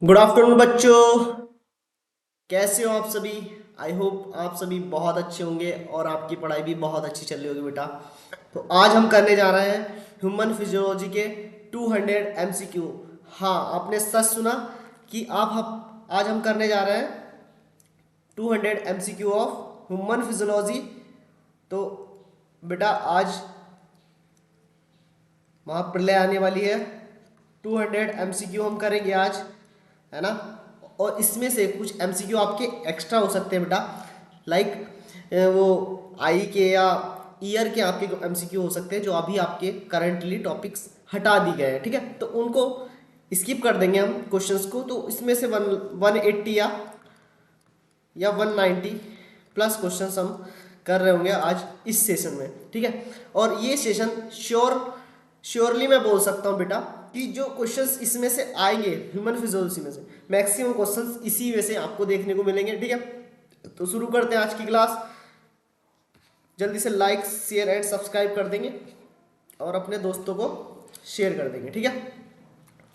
Good afternoon बच्चों। कैसे हो आप सभी? आई होप आप सभी बहुत अच्छे होंगे और आपकी पढ़ाई भी बहुत अच्छी चल रही होगी बेटा। तो आज हम करने जा रहे हैं ह्यूमन फिजियोलॉजी के 200 एमसीक्यू। हाँ, आपने सच सुना कि आज हम करने जा रहे हैं 200 एमसीक्यू ऑफ ह्यूमन फिजियोलॉजी। तो बेटा आज महाप्रलय आने वाली है। 200 एमसीक्यू हम करेंगे आज, है ना। और इसमें से कुछ एमसीक्यू आपके एक्स्ट्रा हो सकते हैं बेटा, लाइक वो आई के या ईयर के आपके एमसीक्यू हो सकते हैं जो अभी आपके करंटली टॉपिक्स हटा दिए गए हैं, ठीक है। तो उनको स्किप कर देंगे हम क्वेश्चंस को। तो इसमें से 180 या 190 प्लस क्वेश्चंस हम कर रहे होंगे आज इस सेशन में, ठीक है। और ये सेशन श्योरली मैं बोल सकता हूँ बेटा कि जो क्वेश्चंस इसमें से आएंगे ह्यूमन फिजियोलॉजी में से मैक्सिमम क्वेश्चंस इसी में से आपको देखने को मिलेंगे, ठीक है। तो शुरू करते हैं आज की क्लास। जल्दी से लाइक शेयर एंड सब्सक्राइब कर देंगे और अपने दोस्तों को शेयर कर देंगे, ठीक है।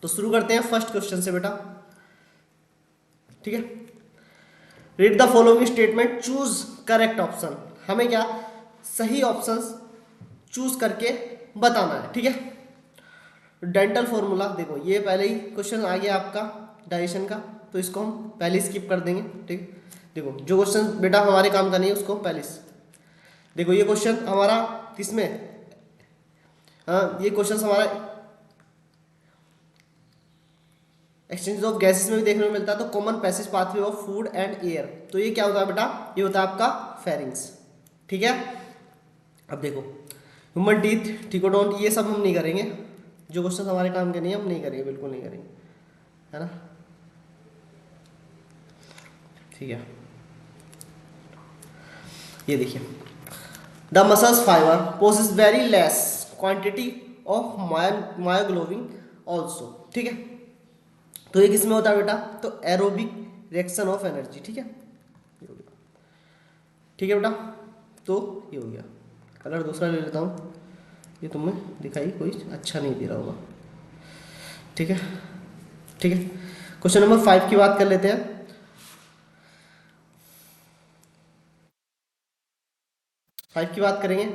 तो शुरू करते हैं फर्स्ट क्वेश्चन से बेटा, ठीक है। Read the following statement, choose correct option. हमें क्या सही ऑप्शंस चूज करके बताना है, ठीक है। डेंटल फॉर्मूला देखो, ये पहले ही क्वेश्चन आ गया आपका डाइजेशन का, तो इसको हम पहले स्किप कर देंगे, ठीक है। देखो जो क्वेश्चन बेटा हमारे काम का नहीं है उसको हम पहले देखो। ये क्वेश्चन हमारा किसमें, हाँ ये क्वेश्चन हमारा एक्सचेंज ऑफ गैसेस में भी देखने को मिलता है। तो common passage pathway of food and air, तो ये क्या होता है बेटा, ये होता है आपका फेरिंग्स, ठीक है। अब देखो ह्यूमन टीथ, ट्रिकोडोंट, ये सब हम नहीं करेंगे। जो क्वेश्चन हमारे काम के नहीं हम नहीं करेंगे, बिल्कुल नहीं करेंगे, है ना, ठीक है। ये देखिए, the muscles fibre possess very less quantity of myoglobin also, ठीक है। तो ये किस में होता है बेटा, तो एरोबिक रिएक्शन ऑफ एनर्जी, ठीक है। ठीक है बेटा, तो ये हो गया। कलर दूसरा ले लेता हूँ, ये तुम्हें दिखाई कोई अच्छा नहीं दे रहा होगा, ठीक है, ठीक है। क्वेश्चन नंबर 5 की बात कर लेते हैं। फाइव की बात करेंगे।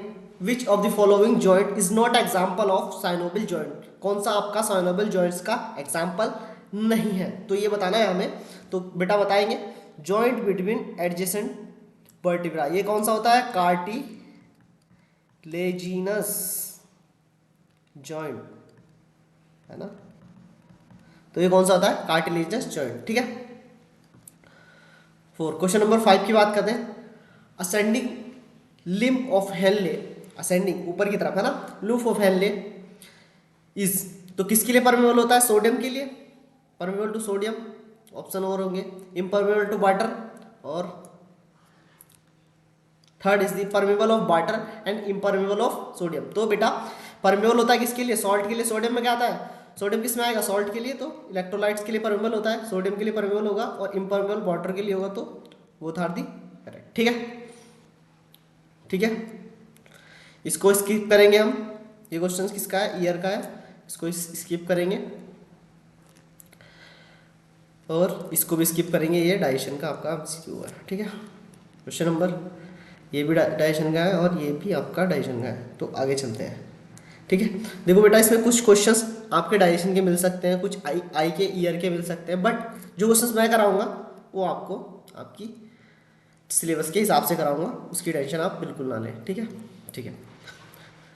Which of the following joint is not example of synovial joint, कौन सा आपका साइनोबिल जॉइंट्स का एग्जाम्पल नहीं है, तो ये बताना है हमें। तो बेटा बताएंगे, जॉइंट बिटवीन एडजेसेंट वर्टिब्रा, ये कौन सा होता है, कार्टिलेजिनस जॉइंट, है ना। तो ये कौन सा होता है, कार्टिलेजिनस जॉइंट, ठीक है। 4 क्वेश्चन नंबर 5 की बात करते हैं। Ascending limb of Henle, ascending ऊपर की तरफ, है ना, लूफ ऑफ हेनले इज, तो किसके लिए परमेबल होता है, सोडियम के लिए, परमेबल टू सोडियम, ऑप्शन और होंगे, इम्परमेबल टू वाटर, और third is the permeable of water and impermeable of sodium. तो बेटा परमेबल होता है किसके लिए, सॉल्ट के लिए। सोडियम में क्या आता है, सोडियम किस में आएगा, सॉल्ट के लिए, तो इलेक्ट्रोलाइट्स के लिए परमेबल होता है, सोडियम के लिए परमेबल होगा, और इम्परमेबल वाटर के लिए होगा, तो वो था दी करेक्ट, ठीक है, ठीक है। इसको स्किप करेंगे हम, ये क्वेश्चन किसका है, ईयर का है, इसको स्किप करेंगे, और इसको भी स्किप करेंगे, ये डाइजेशन का आपका एमसीक्यू है, ठीक है। क्वेश्चन नंबर, ये भी डाइजेशन का है और ये भी आपका डाइजेशन का है, तो आगे चलते हैं, ठीक है। देखो बेटा इसमें कुछ क्वेश्चंस आपके डाइजेशन के मिल सकते हैं, कुछ आई के ईयर के मिल सकते हैं, बट जो क्वेश्चंस मैं कराऊंगा वो आपको आपकी सिलेबस के हिसाब से कराऊंगा, उसकी टेंशन आप बिल्कुल ना लें, ठीक है, ठीक है।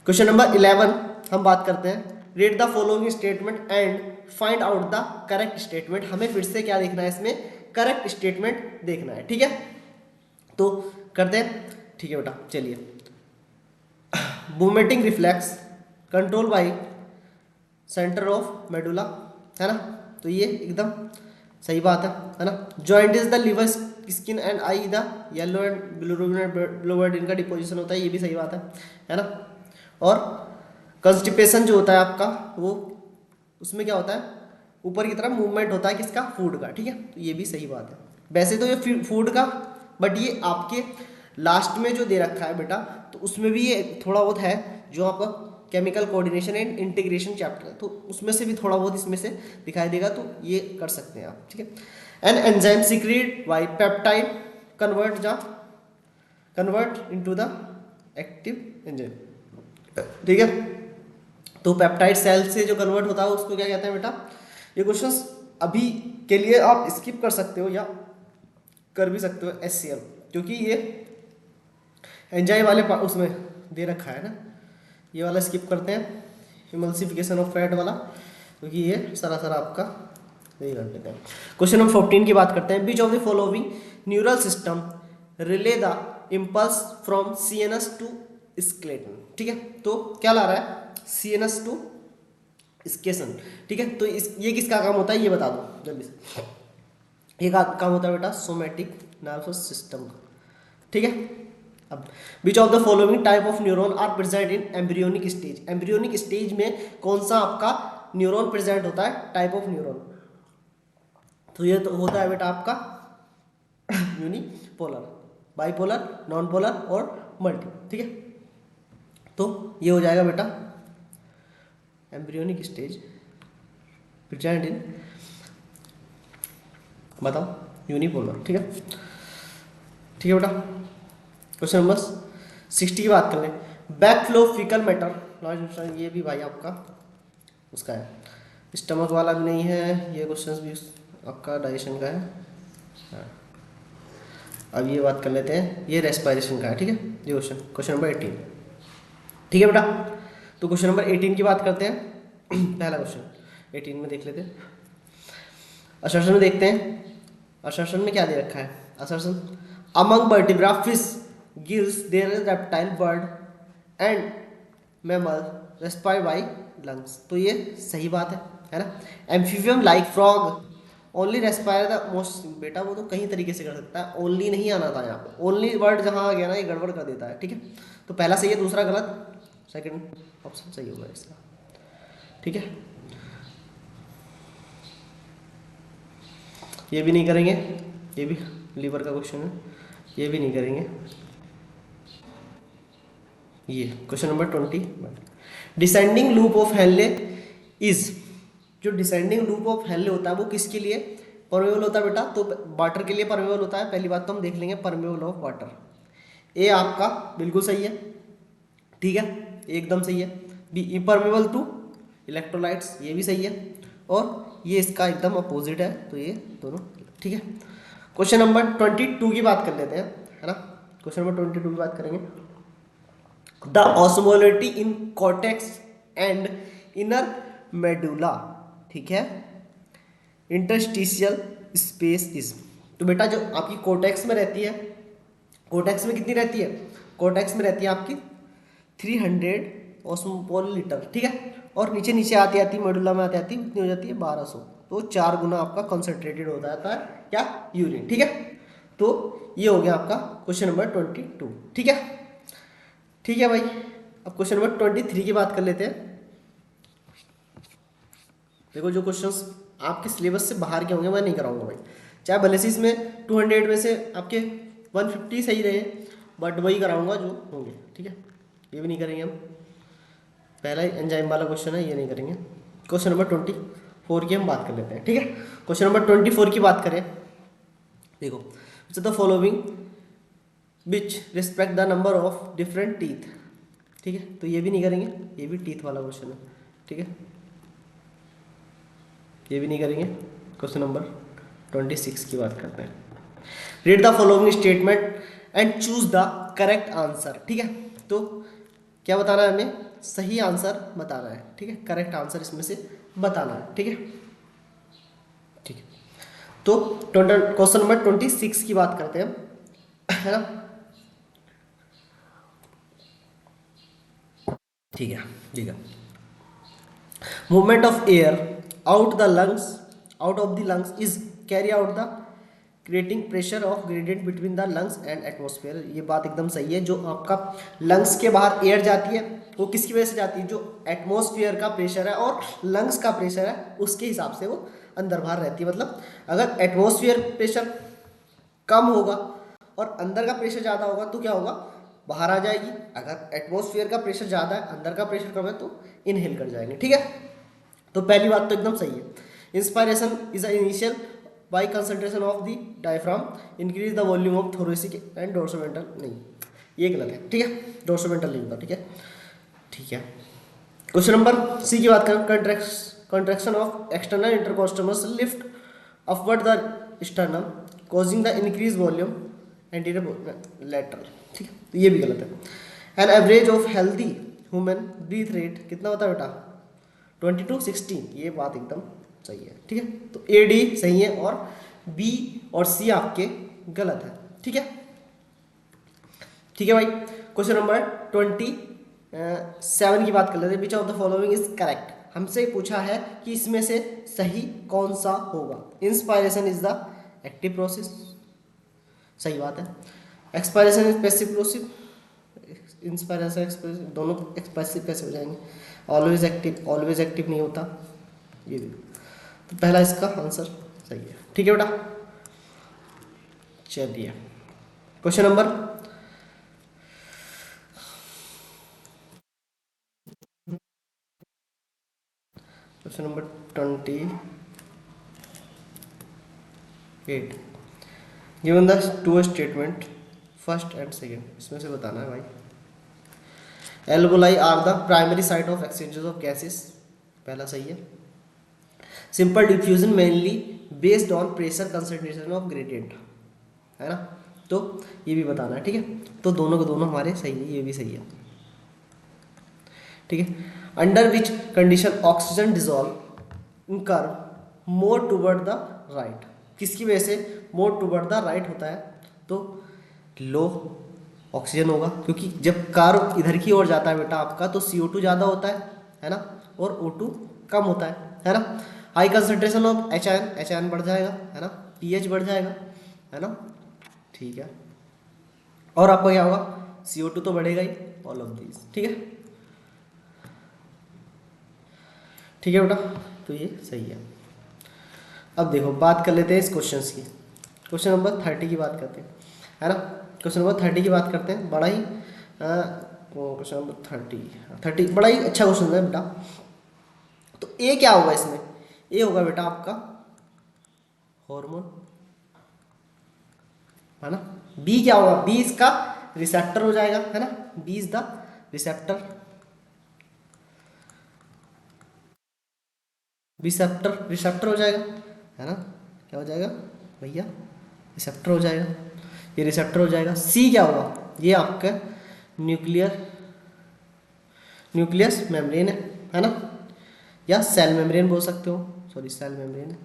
क्वेश्चन नंबर 11 हम बात करते हैं। Read the following statement and find out the correct statement. हमें फिर से क्या देखना है, इसमें करेक्ट स्टेटमेंट देखना है, ठीक है। तो करते हैं, ठीक है बेटा, चलिए। Vomiting reflex control by centre of medulla, है ना, तो ये एकदम सही बात है ना। Joint is the liver skin and I the yellow and Blue World, इनका डिपोजिशन होता है, ये भी सही बात है ना। और कंस्टिपेशन जो होता है आपका, वो उसमें क्या होता है, ऊपर की तरफ मूवमेंट होता है किसका, फूड का, ठीक है, तो ये भी सही बात है। वैसे तो ये फूड का, बट ये आपके लास्ट में जो दे रखा है बेटा, तो उसमें भी ये थोड़ा बहुत है जो आपका chemical coordination and integration chapter है, तो उसमें से भी थोड़ा बहुत इसमें से दिखाई देगा, तो ये कर सकते हैं आप, ठीक है। An enzyme secret bye peptide convert into the active enzyme, ठीक है। तो पेप्टाइड सेल से जो कन्वर्ट होता है उसको क्या कहते हैं बेटा? ये क्वेश्चंस अभी के लिए आप स्किप कर सकते हो या कर भी सकते हो HCl, क्योंकि ये एंजाइम वाले उसमें दे रखा है ना, ये वाला स्किप करते हैं, इमल्सिफिकेशन ऑफ फैट वाला, क्योंकि ये सरासर आपका यही कर देते हैं। क्वेश्चन नंबर 14 की बात करते हैं। Which of the following neural system relay the impulse from CNS to skeleton, ठीक है। तो क्या ला रहा है? CNS टू स्केसन, ठीक है। तो ये किसका काम होता है ये बता दो जल्दी से। ये काम होता है बेटा सोमैटिक नर्वस सिस्टम का, ठीक है। अब which of the following type of neuron are present in embryonic stage? Embryonic stage में कौन सा आपका न्यूरॉन प्रेजेंट होता है? टाइप ऑफ न्यूरॉन, तो ये तो होता है बेटा आपका यूनिपोलर, बाइपोलर, नॉन पोलर और मल्टी, ठीक है। तो ये हो जाएगा बेटा एम्ब्रियोनिक स्टेज प्रेजेंट इन, बताओ, यूनिपोलर, ठीक है, ठीक है बेटा। क्वेश्चन नंबर 60 की बात कर लें। बैक फ्लो फीकल मैटर, ये भी भाई आपका उसका है, स्टमक वाला भी नहीं है, ये क्वेश्चंस भी आपका डाइजेशन का है। हाँ। अब ये बात कर लेते हैं, ये रेस्पिरेशन का है, ठीक है। ये क्वेश्चन नंबर 18, ठीक है बेटा। तो क्वेश्चन नंबर 18 की बात करते हैं। पहला क्वेश्चन 18 में देख लेते हैं। असर्शन में देखते हैं, असर्शन में क्या दे रखा है? Assertion among vertebra fish gills there reptile bird and mammal respire by lungs, तो ये सही बात है ना। Amphibian like frog only respire the most, बेटा वो तो कहीं तरीके से कर सकता है, ओनली नहीं आना था यहाँ पे, ओनली वर्ड जहाँ आ गया ना ये गड़बड़ कर देता है, ठीक है। तो पहला सही है, दूसरा गलत, सेकंड ऑप्शन सही होगा इसका, ठीक है। ये भी नहीं करेंगे, ये भी लीवर का क्वेश्चन है, ये भी नहीं करेंगे। ये question number 20, descending loop of Henle is, जो डिसेंडिंग लूप ऑफ हेनले होता है वो किसके लिए परमेबल होता है बेटा? तो वाटर के लिए परमेबल होता है। पहली बात तो हम देख लेंगे परमेबल ऑफ वाटर, ए आपका बिल्कुल सही है, ठीक है, एकदम सही है। बी इम्परमेबल टू इलेक्ट्रोलाइट्स, ये भी सही है, और ये इसका एकदम अपोजिट है, तो ये दोनों, ठीक है। क्वेश्चन नंबर 22 की बात कर लेते हैं, है ना। क्वेश्चन नंबर 22 की बात करेंगे। The osmolarity in cortex and inner medulla, ठीक है, इंटरस्टिशियल स्पेस इज, तो बेटा जो आपकी कोर्टेक्स में रहती है, कोर्टेक्स में कितनी रहती है? कोर्टेक्स में रहती है आपकी 300 ऑस्मोल लीटर, ठीक है, और नीचे नीचे आती आती मेडुला में आती आती कितनी हो जाती है? 1200, तो 4 गुना आपका कंसंट्रेटेड हो जाता है क्या? यूरिन, ठीक है। तो ये हो गया आपका क्वेश्चन नंबर 22, ठीक है, ठीक है भाई। अब क्वेश्चन नंबर 23 की बात कर लेते हैं। देखो जो क्वेश्चंस आपके सिलेबस से बाहर के होंगे मैं नहीं कराऊंगा भाई, चाहे भले से इसमें 200 में से आपके 150 सही रहे, बट वही कराऊंगा जो होंगे, ठीक है। ये भी नहीं करेंगे हम, पहला एंजाइम वाला क्वेश्चन है, ये नहीं करेंगे। क्वेश्चन नंबर 24 की हम बात कर लेते हैं, ठीक है। क्वेश्चन नंबर 24 की बात करें, देखो the following which respect the number of different teeth, ठीक है, तो ये भी नहीं करेंगे, ये भी टीथ वाला क्वेश्चन है, ठीक है, ये भी नहीं करेंगे। क्वेश्चन नंबर 26 की बात करते हैं। Read the following statement and choose the correct answer, ठीक है। तो क्या बताना है हमें? सही आंसर बताना है, ठीक है, करेक्ट आंसर इसमें से बताना है, ठीक है, ठीक है। तो क्वेश्चन नंबर 26 की बात करते हैं, है ना, ठीक है, ठीक है। Movement of air out of the lungs is carry out the creating pressure of gradient between the lungs and atmosphere, ये बात एकदम सही है। जो आपका लंग्स के बाहर एयर जाती है वो किसकी वजह से जाती है? जो एटमॉस्फेयर का प्रेशर है और लंग्स का प्रेशर है उसके हिसाब से वो अंदर बाहर रहती है। मतलब अगर एटमॉस्फेयर प्रेशर कम होगा और अंदर का प्रेशर ज़्यादा होगा तो क्या होगा? बाहर आ जाएगी, अगर एटमॉस्फेयर का प्रेशर ज़्यादा है, अंदर का प्रेशर कम है तो इनहेल कर जाएंगे, ठीक है। तो पहली बात तो एकदम सही है। Inspiration is a initial by concentration of the diaphragm increase the volume of thoracic and dorsoventral, नहीं ये गलत है, ठीक है, डोर्सोमेंटल नहीं होता, ठीक है, ठीक है। क्वेश्चन नंबर सी की बात करें, contraction of external intercostals lift upward the sternum causing the increase volume anterior lateral, ठीक है, तो ये भी गलत है। An average of healthy human breath rate कितना होता है बेटा, 22-16, ये बात एकदम सही है, ठीक है। तो ए डी सही है और बी और सी आपके गलत है, ठीक है, ठीक है भाई। क्वेश्चन नंबर 27 की बात कर लेते हैं। विच of the following is correct, हमसे पूछा है कि इसमें से सही कौन सा होगा। Inspiration is the active process, सही बात है। Expiration is passive process, inspiration expiration दोनों पैसिव कैसे हो जाएंगे। ऑलवेज एक्टिव नहीं होता, ये भी, तो पहला इसका आंसर सही है, ठीक है बेटा। चलिए question number question number 28, given the two statement first and second, इसमें से बताना है भाई। Alveoli are the primary site of exchanges of gases, पहला सही है। Simple diffusion mainly based on pressure concentration of gradient, है ना, तो ये भी बताना है, ठीक है। तो दोनों के दोनों हमारे सही है, ये भी सही है, ठीक है। Under which condition oxygen dissolve in curve more toward the right, किसकी वजह से मोर टूवर्ड द राइट होता है, तो लो ऑक्सीजन होगा, क्योंकि जब कर्व इधर की ओर जाता है बेटा आपका तो CO2 ज़्यादा होता है ना, और O2 कम होता है ना। हाई कंसंट्रेशन ऑफ H बढ़ जाएगा, है ना, pH बढ़ जाएगा, है ना, ठीक है। और आपका क्या होगा, CO2 तो बढ़ेगा ही, ऑल ऑफ दीज, ठीक है, ठीक है बेटा, तो ये सही है। अब देखो बात कर लेते हैं इस क्वेश्चन की, क्वेश्चन नंबर 30 की बात करते हैं, है ना। क्वेश्चन नंबर 30 की बात करते हैं, बड़ा ही क्वेश्चन नंबर 30 बड़ा ही अच्छा क्वेश्चन है बेटा। तो ए क्या होगा इसमें, ए होगा बेटा आपका हार्मोन, है ना। बी क्या होगा, बी इसका रिसेप्टर हो जाएगा, है ना, B is the receptor, receptor हो जाएगा, है ना, क्या हो जाएगा भैया, रिसेप्टर हो जाएगा, ये रिसेप्टर हो जाएगा। सी क्या होगा, ये आपका न्यूक्लियस मेम्ब्रेन है ना, या सेल मेम्ब्रेन बोल सकते हो, सॉरी सेल मेम्ब्रेन,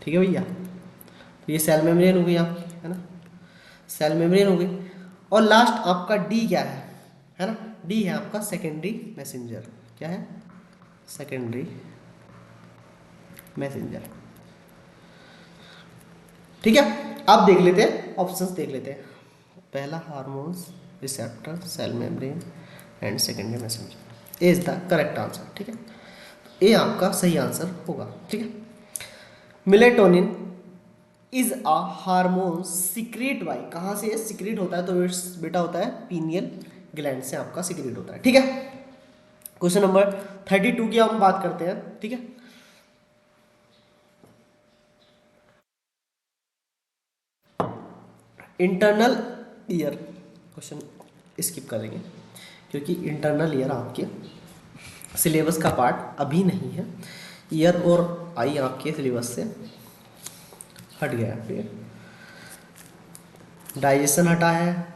ठीक है भैया। तो ये सेल मेम्ब्रेन हो गई आपकी, है ना, सेल मेम्ब्रेन हो गई। और लास्ट आपका डी क्या है ना, डी है आपका सेकेंडरी मैसेंजर, क्या है, सेकेंडरी मैसेंजर, ठीक है। अब देख लेते हैं ऑप्शंस, देख लेते हैं। पहला hormones, receptor, cell membrane and secondary messenger, A is the correct answer, ठीक है। ए आपका सही आंसर होगा, ठीक है। Melatonin is a hormone secrete by, कहाँ से सिक्रीट होता है, तो बेटा होता है पीनियल ग्लैंड से आपका सिक्रीट होता है, ठीक है। क्वेश्चन नंबर 32 की हम बात करते हैं, ठीक है। इंटरनल ईयर, क्वेश्चन स्किप करेंगे क्योंकि इंटरनल ईयर आपके सिलेबस का पार्ट अभी नहीं है। ईयर और आई आपके सिलेबस से हट गया है, फिर डाइजेशन हटा है,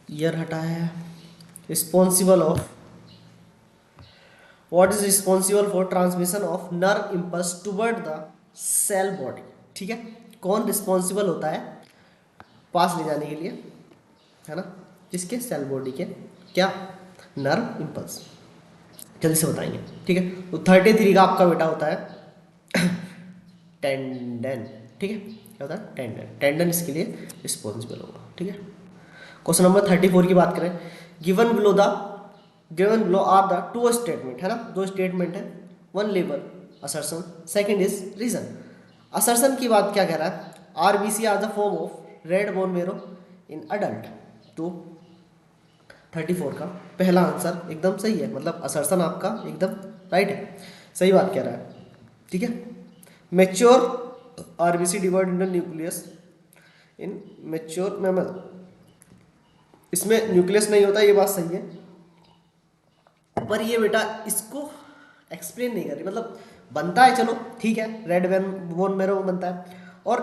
ईयर हटा है। Responsible of, what is responsible for transmission of nerve impulse toward the cell body, ठीक है। कौन रिस्पॉन्सिबल होता है पास ले जाने के लिए, है ना, किसके, सेल बॉडी के, क्या, नर्व इम्पल्स, जल्दी से बताएंगे, ठीक है। तो 33 का आपका बेटा होता है टेंडन, ठीक है, क्या होता है, टेंडन इसके लिए रिस्पॉन्सिबल होगा, ठीक है। क्वेश्चन नंबर 34 की बात करें, given below are the two statement, है ना, दो स्टेटमेंट है, one label assertion, second is reason. Assertion की बात क्या कह रहा है, RBC are the form of red bone marrow in adult. तो 34 का पहला आंसर एकदम सही है, मतलब असर्शन आपका एकदम राइट है, सही बात कह रहा है। ठीक है, mature RBC divide into nucleus in mature mammal, इसमें न्यूक्लियस नहीं होता, ये बात सही है, पर ये बेटा इसको एक्सप्लेन नहीं कर रही, मतलब बनता है चलो ठीक है, रेड वेन बोन मेरो बनता है, और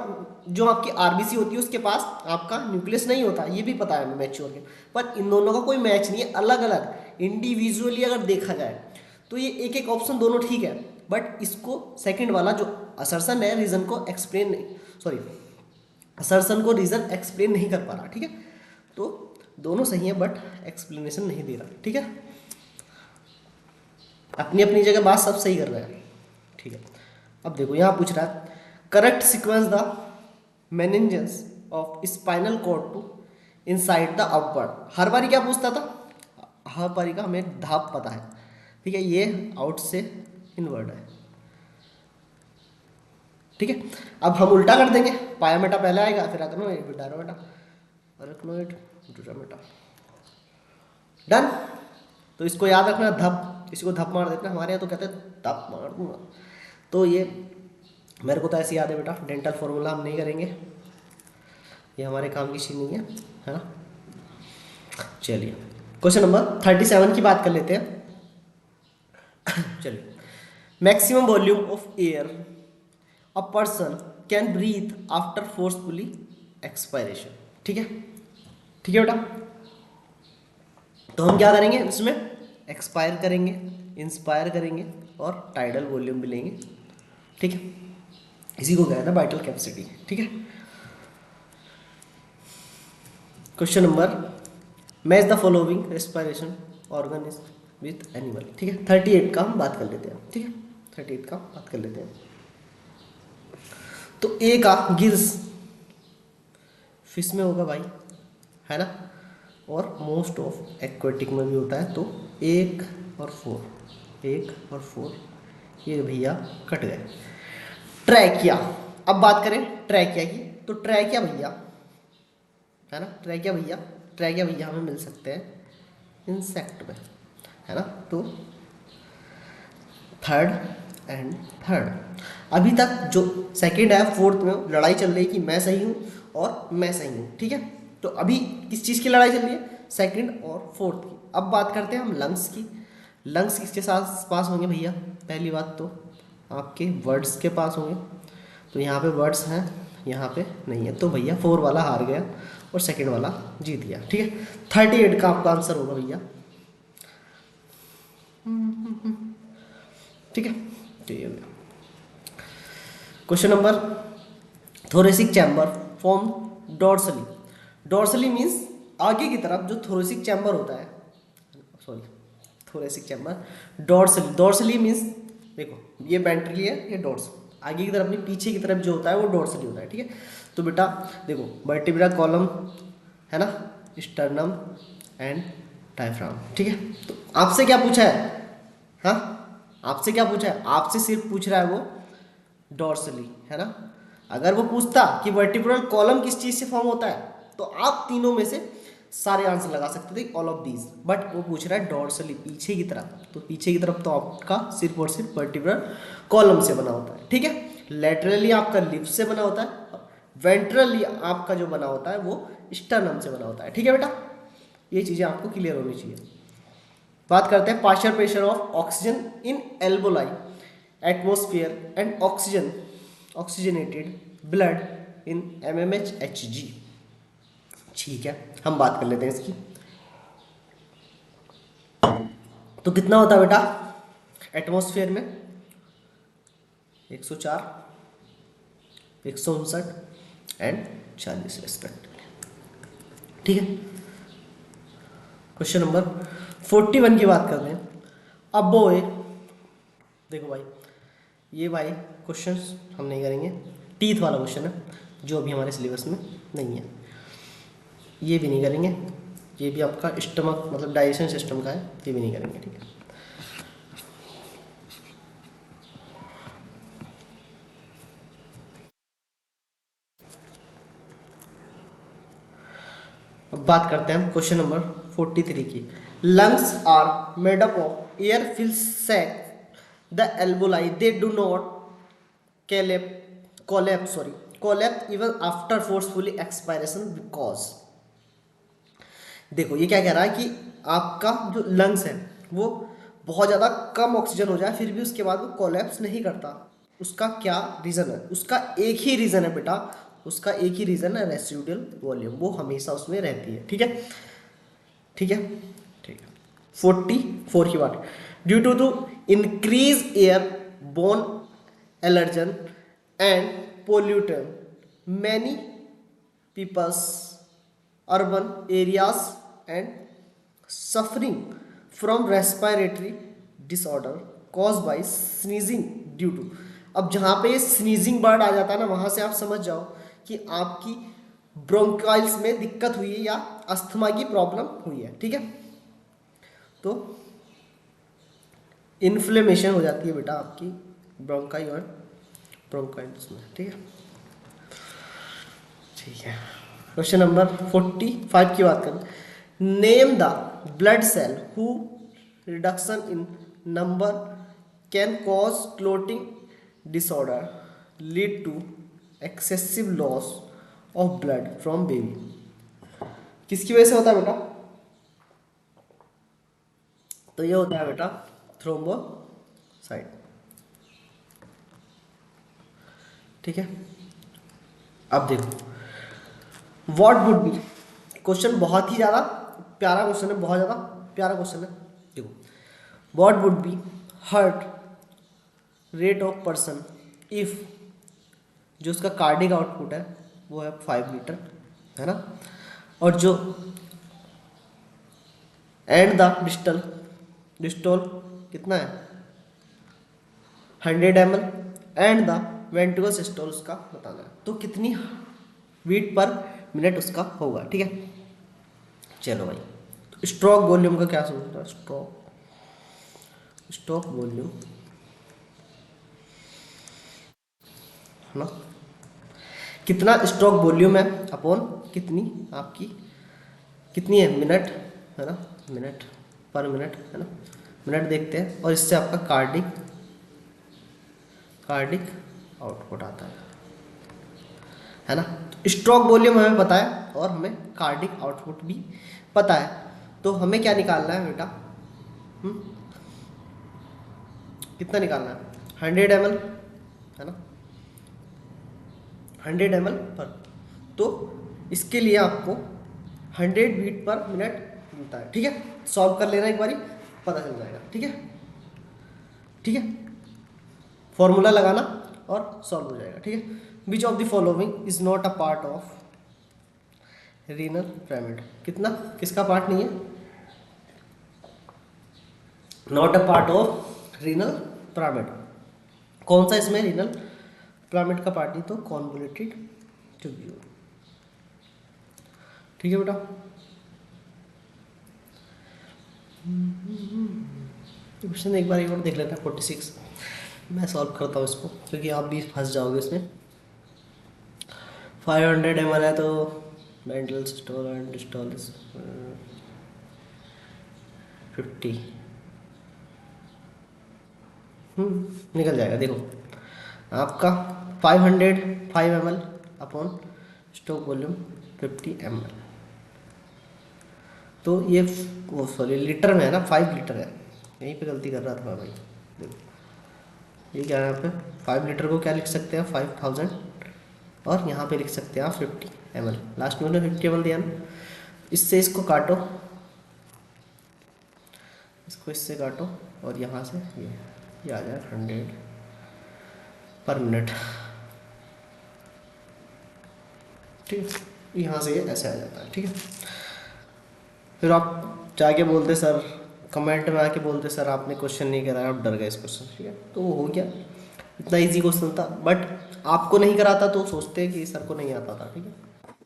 जो आपकी आरबीसी होती है उसके पास आपका न्यूक्लियस नहीं होता, ये भी पता है मैच्योर के, पर इन दोनों का कोई मैच नहीं है, अलग अलग इंडिविजुअली अगर देखा जाए तो ये एक एक ऑप्शन दोनों ठीक है, बट इसको सेकंड वाला जो असर्शन है रीजन को एक्सप्लेन नहीं, सॉरी असर्शन को रीजन एक्सप्लेन नहीं कर पा रहा। ठीक है, तो दोनों सही है बट एक्सप्लेनेशन नहीं दे रहा। ठीक है, अपनी अपनी जगह बात सब सही कर रहे हैं। ठीक है, अब देखो यहाँ पूछ रहा है correct sequence the meninges of spinal cord to inside the outward. हर बारी क्या पूछता था, हर बारी का हमें धाप पता है। ठीक है, ये आउट से इनवर्ड है। ठीक है, अब हम उल्टा कर देंगे, पाया मेटा पहले आएगा फिर अरकनोइड फिर डायरामेटा, अरकनोइड डायरामेटा, डन। तो इसको याद रखना धप, इसी को धप मार देते हैं, हमारे यहाँ तो कहते हैं धप मार दूंगा। तो ये मेरे को तो ऐसे याद है बेटा, डेंटल फॉर्मूला हम नहीं करेंगे, ये हमारे काम की चीज़ नहीं है ना। चलिए क्वेश्चन नंबर 37 की बात कर लेते हैं। चलिए, maximum volume of air a person can breathe after forcefully expiration. ठीक है, ठीक है बेटा, तो हम क्या करेंगे इसमें, एक्सपायर करेंगे, इंस्पायर करेंगे और टाइडल वॉल्यूम भी लेंगे। ठीक है, इसी को कहना है वाइटल कैपेसिटी। ठीक है, question number match the following respiration organ with animal. ठीक है, 38 का हम बात कर लेते हैं। ठीक है, 38 का बात कर लेते हैं। तो ए का गिल्स फिश में होगा भाई, है ना, और मोस्ट ऑफ एक्वेटिक में भी होता है। तो 1 और 4, 1 और 4 ये भैया कट गए। ट्रैकिया, अब बात करें ट्रैकिया की, तो ट्रैकिया भैया, है ना, ट्रैकिया भैया हमें मिल सकते हैं इंसेक्ट में, है ना। तो थर्ड अभी तक जो सेकंड है फोर्थ में लड़ाई चल रही है कि मैं सही हूँ और मैं सही हूँ। ठीक है, तो अभी किस चीज़ की लड़ाई चल रही है, सेकंड और फोर्थ की। अब बात करते हैं हम लंग्स की। लंग्स किसके साथ पास होंगे भैया, पहली बात तो आपके वर्ड्स के पास होंगे, तो यहाँ पे वर्ड्स हैं, यहाँ पे नहीं है, तो भैया 4 वाला हार गया और सेकंड वाला जीत गया। ठीक है, 38 का आपका आंसर होगा भैया। ठीक है, तो ये question number, thoracic chamber form dorsally. Dorsally means आगे की तरफ जो थोरेसिक चैम्बर होता है, sorry thoracic chamber, dorsally means देखो ये वेंट्रली है, ये डोर्स, आगे की तरफ नहीं पीछे की तरफ जो होता है वो डोर्सली होता है। ठीक है, तो बेटा देखो वर्टिब्रा कॉलम है ना, स्टर्नम एंड डायफ्राम। ठीक है, तो आपसे क्या पूछा है, हाँ आपसे क्या पूछा है, आपसे सिर्फ पूछ रहा है वो डॉर्सली, है ना। अगर वो पूछता कि वर्टिब्रल कॉलम किस चीज़ से फॉर्म होता है तो आप तीनों में से सारे आंसर लगा सकते थे, ऑल ऑफ दीज, बट वो पूछ रहा है डॉर्सली पीछे की तरफ, तो पीछे की तरफ तो आपका सिर्फ और सिर्फ वर्टिब्रल कॉलम से बना होता है। ठीक है, लेटरली आपका लिप से बना होता है, वेंट्रली आपका जो बना होता है वो स्टर्नम से बना होता है। ठीक है बेटा, ये चीज़ें आपको क्लियर होनी चाहिए। बात करते हैं partial pressure of oxygen in एल्बोलाई atmosphere and oxygenated blood in mmHg। ठीक है, हम बात कर लेते हैं इसकी। तो कितना होता है बेटा एटमोस्फियर में, 104, 159 एंड 40 रेस्पेक्टिवली। ठीक है, क्वेश्चन नंबर 41 की बात कर रहे हैं। अब बॉय, देखो भाई ये भाई क्वेश्चंस हम नहीं करेंगे, टीथ वाला क्वेश्चन है जो अभी हमारे सिलेबस में नहीं है, ये भी नहीं करेंगे, ये भी आपका स्टमक मतलब डाइजेशन सिस्टम का है, ये भी नहीं करेंगे। ठीक है, बात करते हैं हम क्वेश्चन नंबर 43 की। Lungs are made up of air filled sac the alveoli they do not collapse even after forcefully expiration because। देखो ये क्या कह रहा है कि आपका जो लंग्स है वो बहुत ज़्यादा कम ऑक्सीजन हो जाए फिर भी उसके बाद वो कोलैप्स नहीं करता। उसका क्या रीज़न है? उसका एक ही रीज़न है बेटा, उसका एक ही रीज़न है रेसिडुअल वॉल्यूम, वो हमेशा उसमें रहती है। ठीक है, ठीक है, ठीक है। 44 की बात, due to to increase airborne allergen and pollutant many peoples urban areas and suffering from respiratory disorder caused by sneezing due to। अब जहाँ पे स्नीजिंग वर्ड आ जाता है ना, वहाँ से आप समझ जाओ कि आपकी ब्रोंकाइल्स में दिक्कत हुई है या अस्थमा की प्रॉब्लम हुई है। ठीक है, तो इन्फ्लेमेशन हो जाती है बेटा आपकी ब्रोंकाई और ब्रोंकाइल्स में। ठीक है, ठीक है। क्वेश्चन नंबर 45 की बात करें। Name the blood cell who reduction in number can cause clotting disorder lead to excessive loss of blood from baby. किसकी वजह से होता है बेटा? तो ये होता है बेटा थ्रोम्बोसाइट। ठीक है, अब देखो व्हाट वुड बी, क्वेश्चन बहुत ही ज़्यादा प्यारा क्वेश्चन है, बहुत ज़्यादा प्यारा क्वेश्चन है। देखो what would be heart rate of person if, जो उसका कार्डिक आउटपुट है वो है 5 लीटर, है ना, और जो एंड द डिस्टोल कितना है 100 ml and the ventricle systole उसका बताना है, तो कितनी बीट पर मिनट उसका होगा। ठीक है, चलो भाई, तो स्ट्रोक वॉल्यूम का क्या सोचता है? स्ट्रोक वॉल्यूम है ना, कितना स्ट्रोक वॉल्यूम है अपॉन कितनी आपकी कितनी है मिनट, है ना, मिनट पर मिनट, है ना, मिनट देखते हैं, और इससे आपका कार्डिक आउटपुट आता है ना। तो स्ट्रोक वॉल्यूम हमें पता है और हमें कार्डिक आउटपुट भी पता है, तो हमें क्या निकालना है बेटा? कितना निकालना है? 100 ml, है ना, 100 ml पर, तो इसके लिए आपको 100 बीट पर मिनट मिलता है। ठीक है, सॉल्व कर लेना एक बारी, पता चल जाएगा। ठीक है, ठीक है, फॉर्मूला लगाना और सॉल्व हो जाएगा। ठीक है, which of the following is not a part of renal pyramid, कितना किसका पार्ट नहीं है? Not a part of renal pyramid, कौन सा इसमें रीनल पिरामिड का पार्ट नहीं? तो कॉन्वोल्यूटेड ट्यूब्यूल। ठीक है बेटा, क्वेश्चन एक बार देख लेते हैं 46, मैं सॉल्व करता हूँ इसको क्योंकि आप भी फंस जाओगे इसमें। 500 ml है तो वेंट्रिकल सिस्टोल एंड डिस्टोल 50 निकल जाएगा। देखो आपका 505 ml upon stroke volume 50 ml, तो ये वो सॉरी लीटर में है ना, 5 लीटर है, यहीं पे गलती कर रहा था मैं भाई। देखो ये क्या है, यहाँ पे 5 लीटर को क्या लिख सकते हैं 5000, और यहाँ पे लिख सकते हैं आप 50 ml, लास्ट में 50 ml दिया ना। इससे इसको काटो, इसको इससे काटो, और यहाँ से ये आ जाए 100 पर मिनट। ठीक है, यहाँ से ये ऐसे आ जाता है। ठीक है, फिर आप जाके बोलते सर, कमेंट में आके बोलते सर आपने क्वेश्चन नहीं कराया, आप डर गए इस क्वेश्चन। ठीक है, तो वो हो गया, इतना इजी क्वेश्चन था, बट आपको नहीं कराता तो सोचते कि सर को नहीं आता था। ठीक है,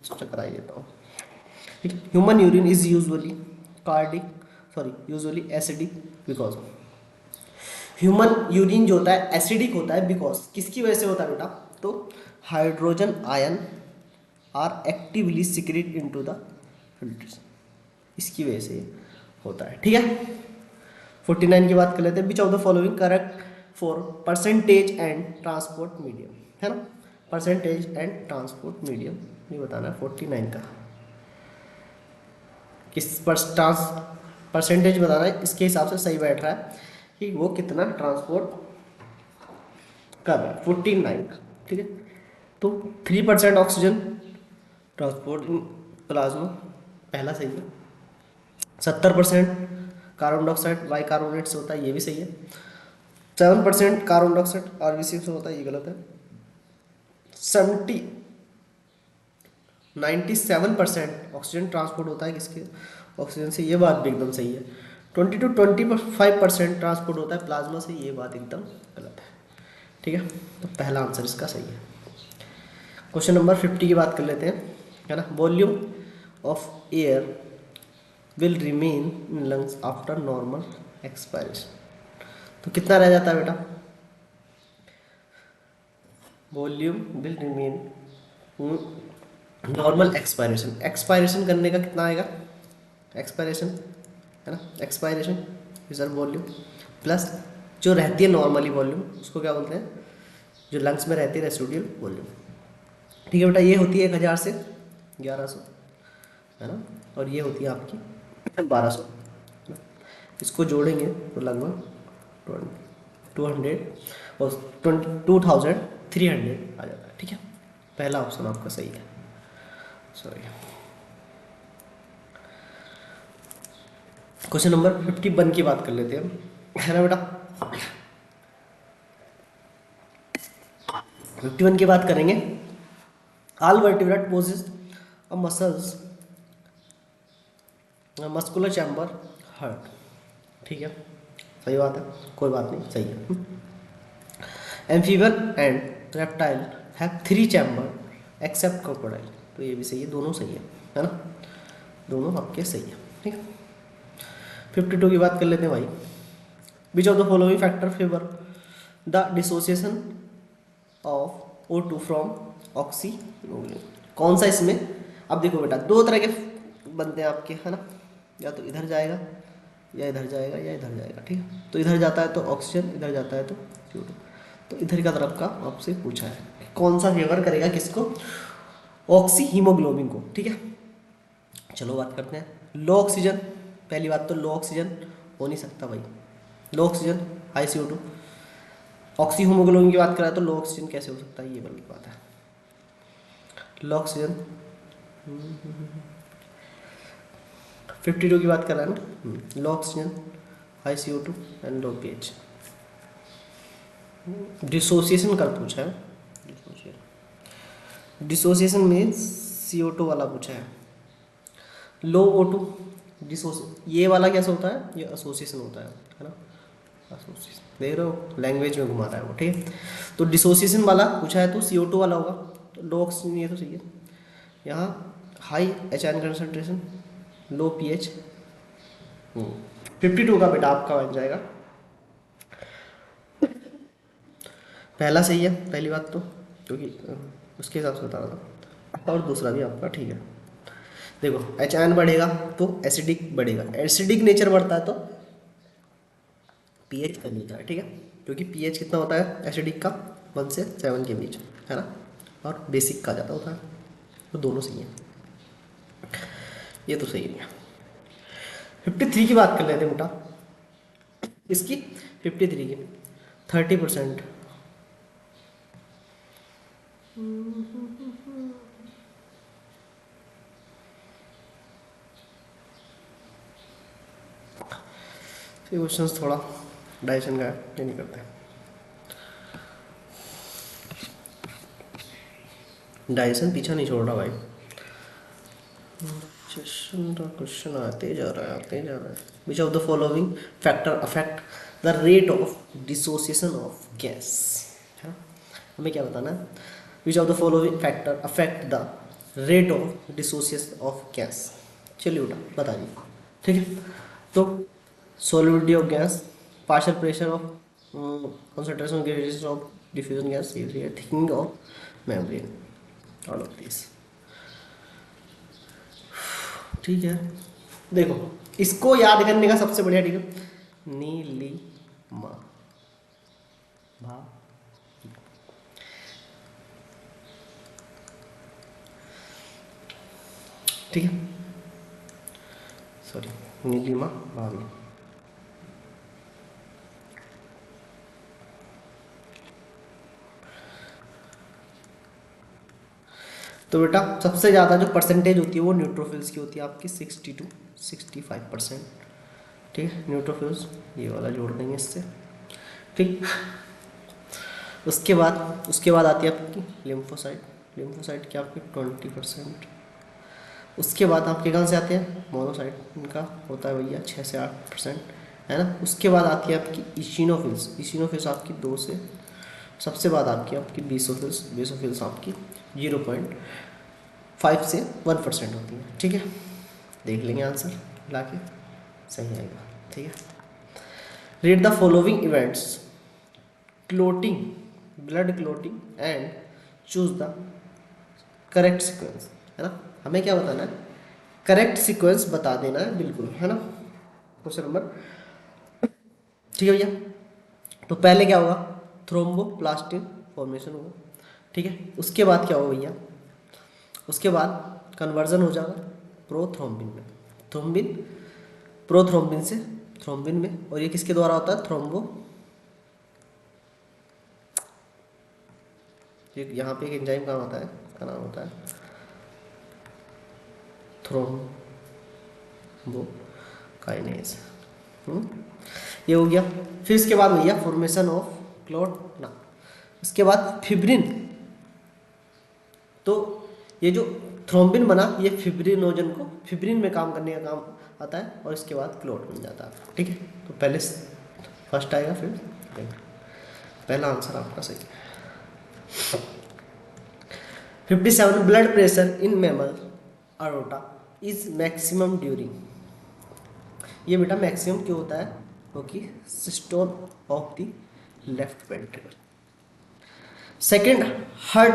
सोचा कराई देता हूँ। ठीक है, human urine is usually acidic because, human urine जो होता है एसिडिक होता है बिकॉज किसकी वजह से होता है बेटा? तो hydrogen ion are actively secrete into the filtration, इसकी वजह से होता है। ठीक है, 49 की बात कर लेते हैं। विच of the following correct for percentage and transport medium, है ना, परसेंटेज एंड ट्रांसपोर्ट मीडियम ये बताना है 49 का। किस पर परसेंटेज बताना है, इसके हिसाब से सही बैठ रहा है कि वो कितना ट्रांसपोर्ट कर रहा है 49 का। ठीक है, तो 3% ऑक्सीजन ट्रांसपोर्ट इन प्लाज्मा, पहला सही है। 70% कार्बन डाइऑक्साइड बाई कार्बोनेट से होता है, ये भी सही है। 7% कार्बन डाइऑक्साइड आरबीसी से होता है, ये गलत है। 97% ऑक्सीजन ट्रांसपोर्ट होता है किसके, ऑक्सीजन से, ये बात भी एकदम सही है। 20 to 25% ट्रांसपोर्ट होता है प्लाज्मा से, ये बात एकदम गलत है। ठीक है, तो पहला आंसर इसका सही है। क्वेश्चन नंबर 50 की बात कर लेते हैं, है ना। Volume of air will remain in lungs after normal expiration, तो कितना रह जाता है बेटा, volume will remain normal expiration, expiration करने का कितना आएगा, एक्सपायरेशन, है ना, एक्सपायरेशन रिजर्व वॉल्यूम प्लस जो रहती है नॉर्मली वॉल्यूम, उसको क्या बोलते हैं, जो लंग्स में रहती है रेसिडुअल वॉल्यूम। ठीक है बेटा, ये होती है 1000 से 1100, है ना, और ये होती है आपकी 1200, इसको जोड़ेंगे तो लगभग 200 और 2300 आ जाता है। ठीक है, पहला ऑप्शन आपका सही है, सॉरी। क्वेश्चन नंबर 51 की बात कर लेते हैं, है ना बेटा। 51 की बात करेंगे। All vertebrate possess a muscles muscular chamber heart, ठीक है, सही बात है, कोई बात नहीं, सही है। Amphibian and reptile have 3 chamber except crocodile, तो ये भी सही है, दोनों सही है ना, दोनों आपके सही है। ठीक है, 52 की बात कर लेते हैं भाई। Which of the following factor favour the dissociation of O2 from oxyhaemoglobin, कौन सा इसमें, अब देखो बेटा दो तरह के बनते हैं आपके, है ना, या तो इधर जाएगा या इधर जाएगा या इधर जाएगा। ठीक है, तो इधर जाता है तो ऑक्सीजन, इधर जाता है तो CO2, तो इधर का तरफ का आपसे पूछा है कि कौन सा फेवर करेगा किसको, ऑक्सी हीमोग्लोबिन को। ठीक है, चलो बात करते हैं। लो ऑक्सीजन, पहली बात तो लो ऑक्सीजन हो नहीं सकता भाई, low oxygen high CO2, oxyhaemoglobin की बात करा तो लो ऑक्सीजन कैसे हो सकता है, ये वाली बात है। लो ऑक्सीजन 52 की बात कर रहा है ना, low oxygen high CO2 and low pH। Dissociation कल पूछा है, डिसोसिएशन में CO2 वाला पूछा है। लो O2 ये वाला कैसा होता है, ये एसोसिएशन होता है ना, एसोसिएशन, देख रहे हो लैंग्वेज में घुमा रहा है वो। ठीक है, तो डिसोसिएशन वाला पूछा है तो CO2 वाला होगा, तो लो ऑक्सीजन ये तो सही है। यहाँ हाई H कंसनट्रेशन, लो pH। 52 का बेटा आपका बन जाएगा, पहला सही है, पहली बात तो, क्योंकि उसके हिसाब से बता रहा था, और दूसरा भी आपका ठीक है। देखो H बढ़ेगा तो एसिडिक बढ़ेगा, एसिडिक नेचर बढ़ता है तो pH कम होता है। ठीक है, क्योंकि pH कितना होता है एसिडिक का 1 से 7 के बीच, है ना, और बेसिक का ज़्यादा होता है, तो दोनों सही है, ये तो सही है। 53 की बात कर लेते हैं बेटा, इसकी 53 की 30%, क्वेश्चन थोड़ा डाइजेशन का ये नहीं करते, डाइजेशन पीछा नहीं छोड़ रहा भाई, क्वेश्चन आते जा रहा है आते जा रहा है। Which of the following factor affect the rate of dissociation of gas, है ना, हमें क्या बताना है, which of the following factor affect the rate of dissociation of gas, चलिए बेटा बता दीजिए। ठीक है, तो solubility of gas, partial pressure of concentration of gas of diffusion gas, thickening of membrane, all of these। ठीक है, देखो इसको याद करने का सबसे बढ़िया ठीक है, नीलिमा भा, ठीक है, सॉरी, नीलिमा भाभी। तो बेटा सबसे ज़्यादा जो परसेंटेज होती है वो न्यूट्रोफिल्स की होती है आपकी 60 to 65%। ठीक है, न्यूट्रोफिल्स ये वाला जोड़ देंगे इससे। ठीक, उसके बाद आती है आपकी लिम्फोसाइट। लिम्फोसाइट की आपकी 20%। उसके बाद आपके कहाँ से आते हैं मोनोसाइट, इनका होता है भैया 6 से 8%, है ना। उसके बाद आती है आपकी इशिनोफिल्स। इशिनोफिल्स आपकी 2 से, सबसे बाद आपकी बेसोफिल्स। बेसोफिल्स आपकी 0.5 से 1% होती है। ठीक है, देख लेंगे आंसर ला के, सही आएगा। ठीक है, read the following events, clotting, blood clotting and choose the correct sequence, है ना। हमें क्या बताना है, करेक्ट सीक्वेंस बता देना है बिल्कुल, है ना। क्वेश्चन नंबर, ठीक है भैया। तो पहले क्या होगा, थ्रोम्बोप्लास्टिन फॉर्मेशन होगा। ठीक है, उसके बाद क्या होगा भैया, उसके बाद कन्वर्जन हो जाएगा प्रोथ्रोम्बिन में, थ्रोम्बिन प्रोथ्रोम्बिन से थ्रोम्बिन में। और ये किसके द्वारा होता है, थ्रोम्बो, ये यहाँ पे एक एंजाइम का होता है, इसका नाम होता है थ्रोम्बोकाइनेज। ये हो गया। फिर इसके बाद भैया फॉर्मेशन ऑफ क्लॉट ना, उसके बाद फिब्रिन। तो ये जो थ्रोम्बिन बना ये फिब्रिनोजन को, फिब्रिन में काम करने का काम आता है, और इसके बाद क्लॉट बन जाता है। ठीक है, तो पहले फर्स्ट आएगा, फिर पहला आंसर आपका सही है। 57 blood pressure in mammal aorta is maximum during. ये बेटा मैक्सिमम क्यों होता है, क्योंकि systole of the left ventricle. Second, heart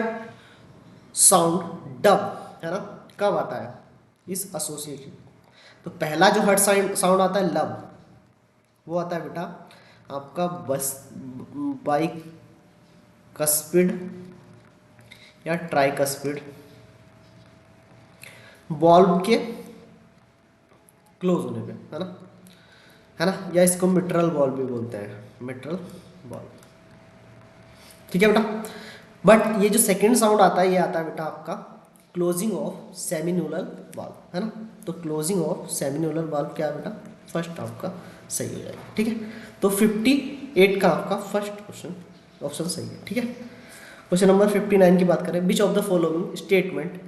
sound dub, है ना, कब आता है, इस एसोसिएशन। तो पहला जो हार्ट साउंड आता है लब, वो आता है बेटा आपका बस बाइक कस्पिड या ट्राइकस्पिड बॉल्व के क्लोज होने पे, है ना, या इसको मिट्रल बॉल्व भी बोलते हैं, मिट्रल बॉल्व। ठीक है बेटा, बट ये जो सेकंड साउंड आता है ये आता है बेटा आपका क्लोजिंग ऑफ सेमिन्यूलर वाल्व, है ना। तो क्लोजिंग ऑफ सेमिन्यूलर वाल्व क्या है बेटा, फर्स्ट आपका सही हो जाएगा। ठीक है, तो 58 का आपका फर्स्ट क्वेश्चन ऑप्शन सही है। ठीक है, क्वेश्चन नंबर 59 की बात करें, which of the following statement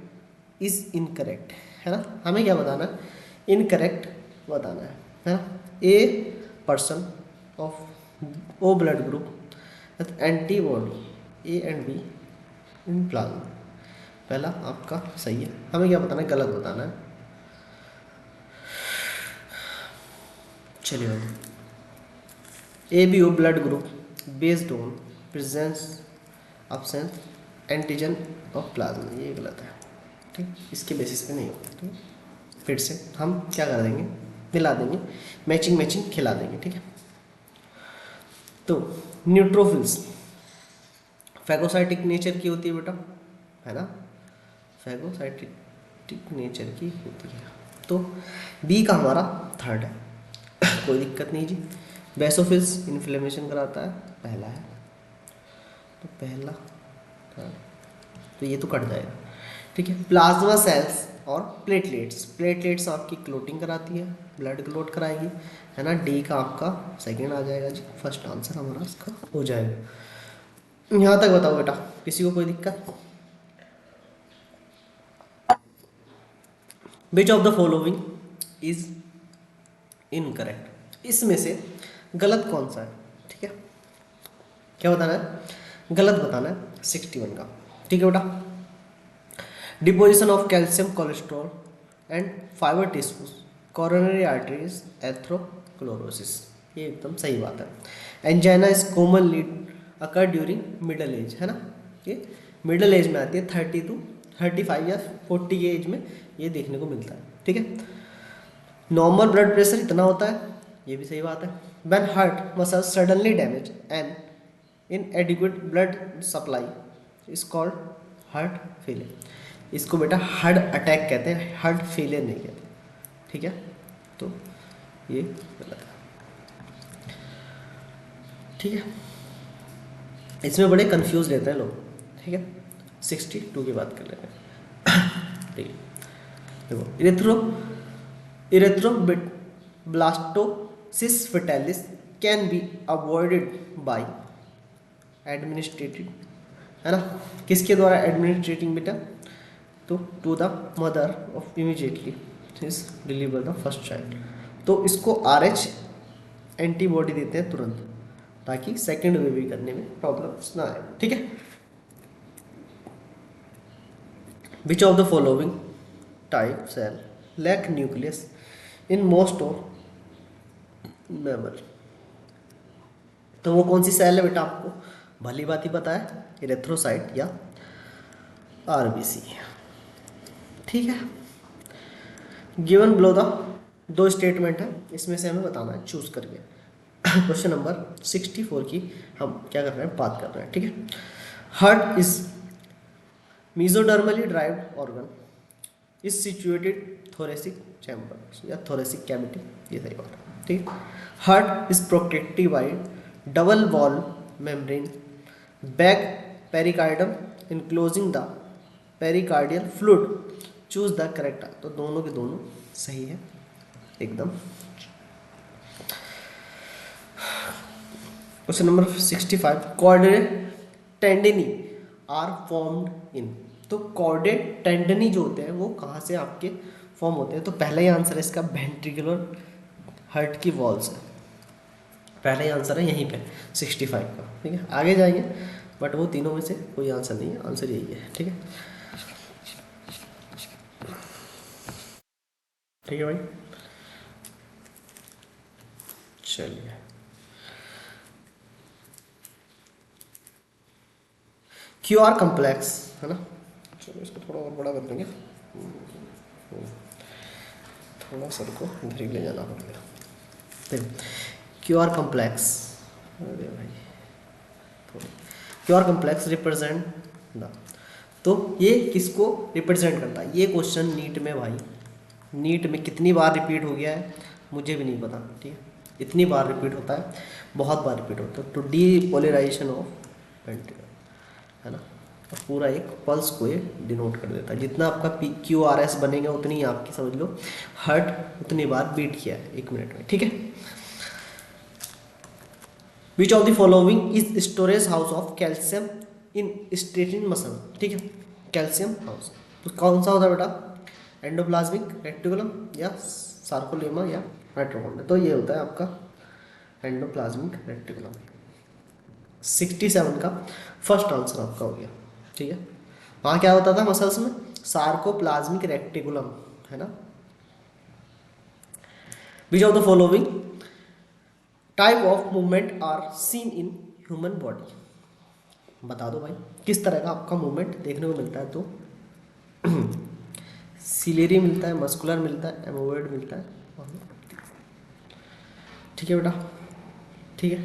is incorrect, है ना। हमें क्या बताना है, इनकरेक्ट बताना है ना। A person of O blood group antibody A and B in plasma, पहला आपका सही है। हमें क्या बताना है, गलत बताना है। चलिए भाई, A B O blood group based on presence absence antigen of plasma, ये गलत है। ठीक, इसके बेसिस पे नहीं होता। ठीक, फिर से हम क्या कर देंगे, मिला देंगे, मैचिंग खिला देंगे। ठीक है, तो न्यूट्रोफिल्स फैगोसाइटिक नेचर की होती है बेटा, है ना, फैगोसाइटिक नेचर की होती है। तो बी का हमारा थर्ड है, कोई दिक्कत नहीं जी। बेसोफिल्स इन्फ्लेमेशन कराता है, पहला है, तो पहला थर्ड, तो ये तो कट जाएगा। ठीक है, प्लाज्मा सेल्स और प्लेटलेट्स, प्लेटलेट्स आपकी क्लोटिंग कराती है, ब्लड क्लोट कराएगी, है ना। डी का आपका सेकेंड आ जाएगा जी, फर्स्ट आंसर हमारा इसका हो जाएगा। यहाँ तक बताओ बेटा, किसी को कोई दिक्कत। विच of the following is incorrect, इसमें से गलत कौन सा है। ठीक है, क्या बताना है, गलत बताना है 61 का। ठीक है बेटा, deposition of calcium cholesterol and fibre tissues coronary arteries atherosclerosis, ये एकदम सही बात है। Angina is common lead occur during middle age, है ना, ये मिडल एज में आती है, 30 to 35 या 40 के एज में ये देखने को मिलता है, ठीक है। नॉर्मल ब्लड प्रेशर इतना होता है, ये भी सही बात है। When heart muscle suddenly damage and इनएडिक्वेट blood supply is called heart failure. इसको बेटा हार्ट अटैक कहते हैं, हार्ट फेलियर नहीं कहते, ठीक है। तो ये गलत है, ठीक है। इसमें बड़े कंफ्यूज रहते हैं लोग, ठीक है। 62 की बात कर लेते हैं, ठीक है। देखो erythroblastosis foetalis can be avoided by administrating, है ना, किसके द्वारा एडमिनिस्ट्रेटिंग बेटा, तो to the mother of immediately is deliver the first child. तो इसको RH एंटीबॉडी देते हैं तुरंत, ताकि सेकेंड बेबी करने में प्रॉब्लम्स ना आए, ठीक है। Which of the following type cell lack nucleus in most of mammal. तो वो कौन सी सेल है बेटा, आपको भली बात ही पता है, इरेथ्रोसाइट या RBC, ठीक है। गिवन बिलो द दो स्टेटमेंट है, इसमें से हमें बताना है चूज करके। क्वेश्चन नंबर 64 की हम क्या कर रहे हैं, बात कर रहे हैं, ठीक है। Heart is mesodermally derived organ is situated thoracic chamber या थोरेसिक कैविटी, ये सही बात है, ठीक है। Heart is protected by double wall membrane back pericardium enclosing the pericardial fluid, choose the correct. तो दोनों के दोनों सही है एकदम। Question number 65, chordae tendineae are formed in. तो कॉर्डेट टेंडनी जो होते हैं वो कहाँ से आपके फॉर्म होते हैं, तो पहला ही आंसर है इसका वेंट्रिकुलर हार्ट की वॉल्स है, पहला ही आंसर है यहीं पे 65 का, ठीक है। आगे जाएंगे बट वो तीनों में से कोई आंसर नहीं है, आंसर यही है, ठीक है, ठीक है भाई। चलिए QR कम्प्लेक्स, है ना, चलो इसको थोड़ा और बड़ा कर देंगे, थोड़ा सर को इधर ही ले जाना पड़ेगा। देखो QR कम्प्लेक्स, अरे भाई QR कम्प्लेक्स रिप्रेजेंट द, तो ये किसको रिप्रेजेंट करता है, ये क्वेश्चन नीट में भाई, नीट में कितनी बार रिपीट हो गया है मुझे भी नहीं पता, ठीक है। इतनी बार रिपीट होता है, बहुत बार रिपीट होता है। तो डीपोलराइजेशन ऑफ वेंट्रिकल, है ना, और पूरा एक पल्स को ये डिनोट कर देता है। जितना आपका QRS बनेगा उतनी ही आपकी समझ लो हार्ट उतनी बार बीट किया है 1 मिनट में, ठीक है। Which of the following is storage house of calcium in statin muscle, ठीक है। कैल्शियम हाउस तो कौन सा होता है बेटा, एंडोप्लाज्मिक रेटिकुलम या सार्कोलेमा या माइटोकॉन्ड्रिया। तो ये होता है आपका एंडोप्लाज्मिक रेटिकुलम। 67 का फर्स्ट आंसर आपका हो गया, ठीक है। वहाँ क्या होता था मसल्स में, सार्कोप्लाज्मिक रेटिकुलम, है ना। Which of the following type of movement are seen in human body, बता दो भाई किस तरह का आपका मूवमेंट देखने को मिलता है। तो सिलेरी मिलता है, मस्कुलर मिलता है, एमोवेड मिलता है, ठीक है बेटा, ठीक है।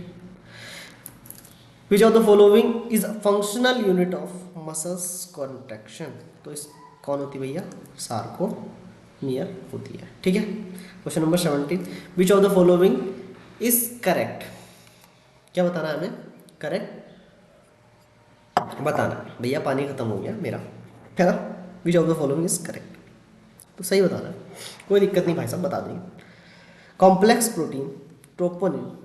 Which of the following is functional unit of muscles contraction, तो इस कौन होती है भैया, सार्कोमियर होती है, ठीक है। Question number 17, which of the following is correct, क्या बताना है हमें, करेक्ट बताना है भैया, पानी खत्म हो गया मेरा, है ना। Which of the following is correct, तो सही बताना है, कोई दिक्कत नहीं भाई साहब, बता देंगे। कॉम्प्लेक्स प्रोटीन ट्रोपोनिन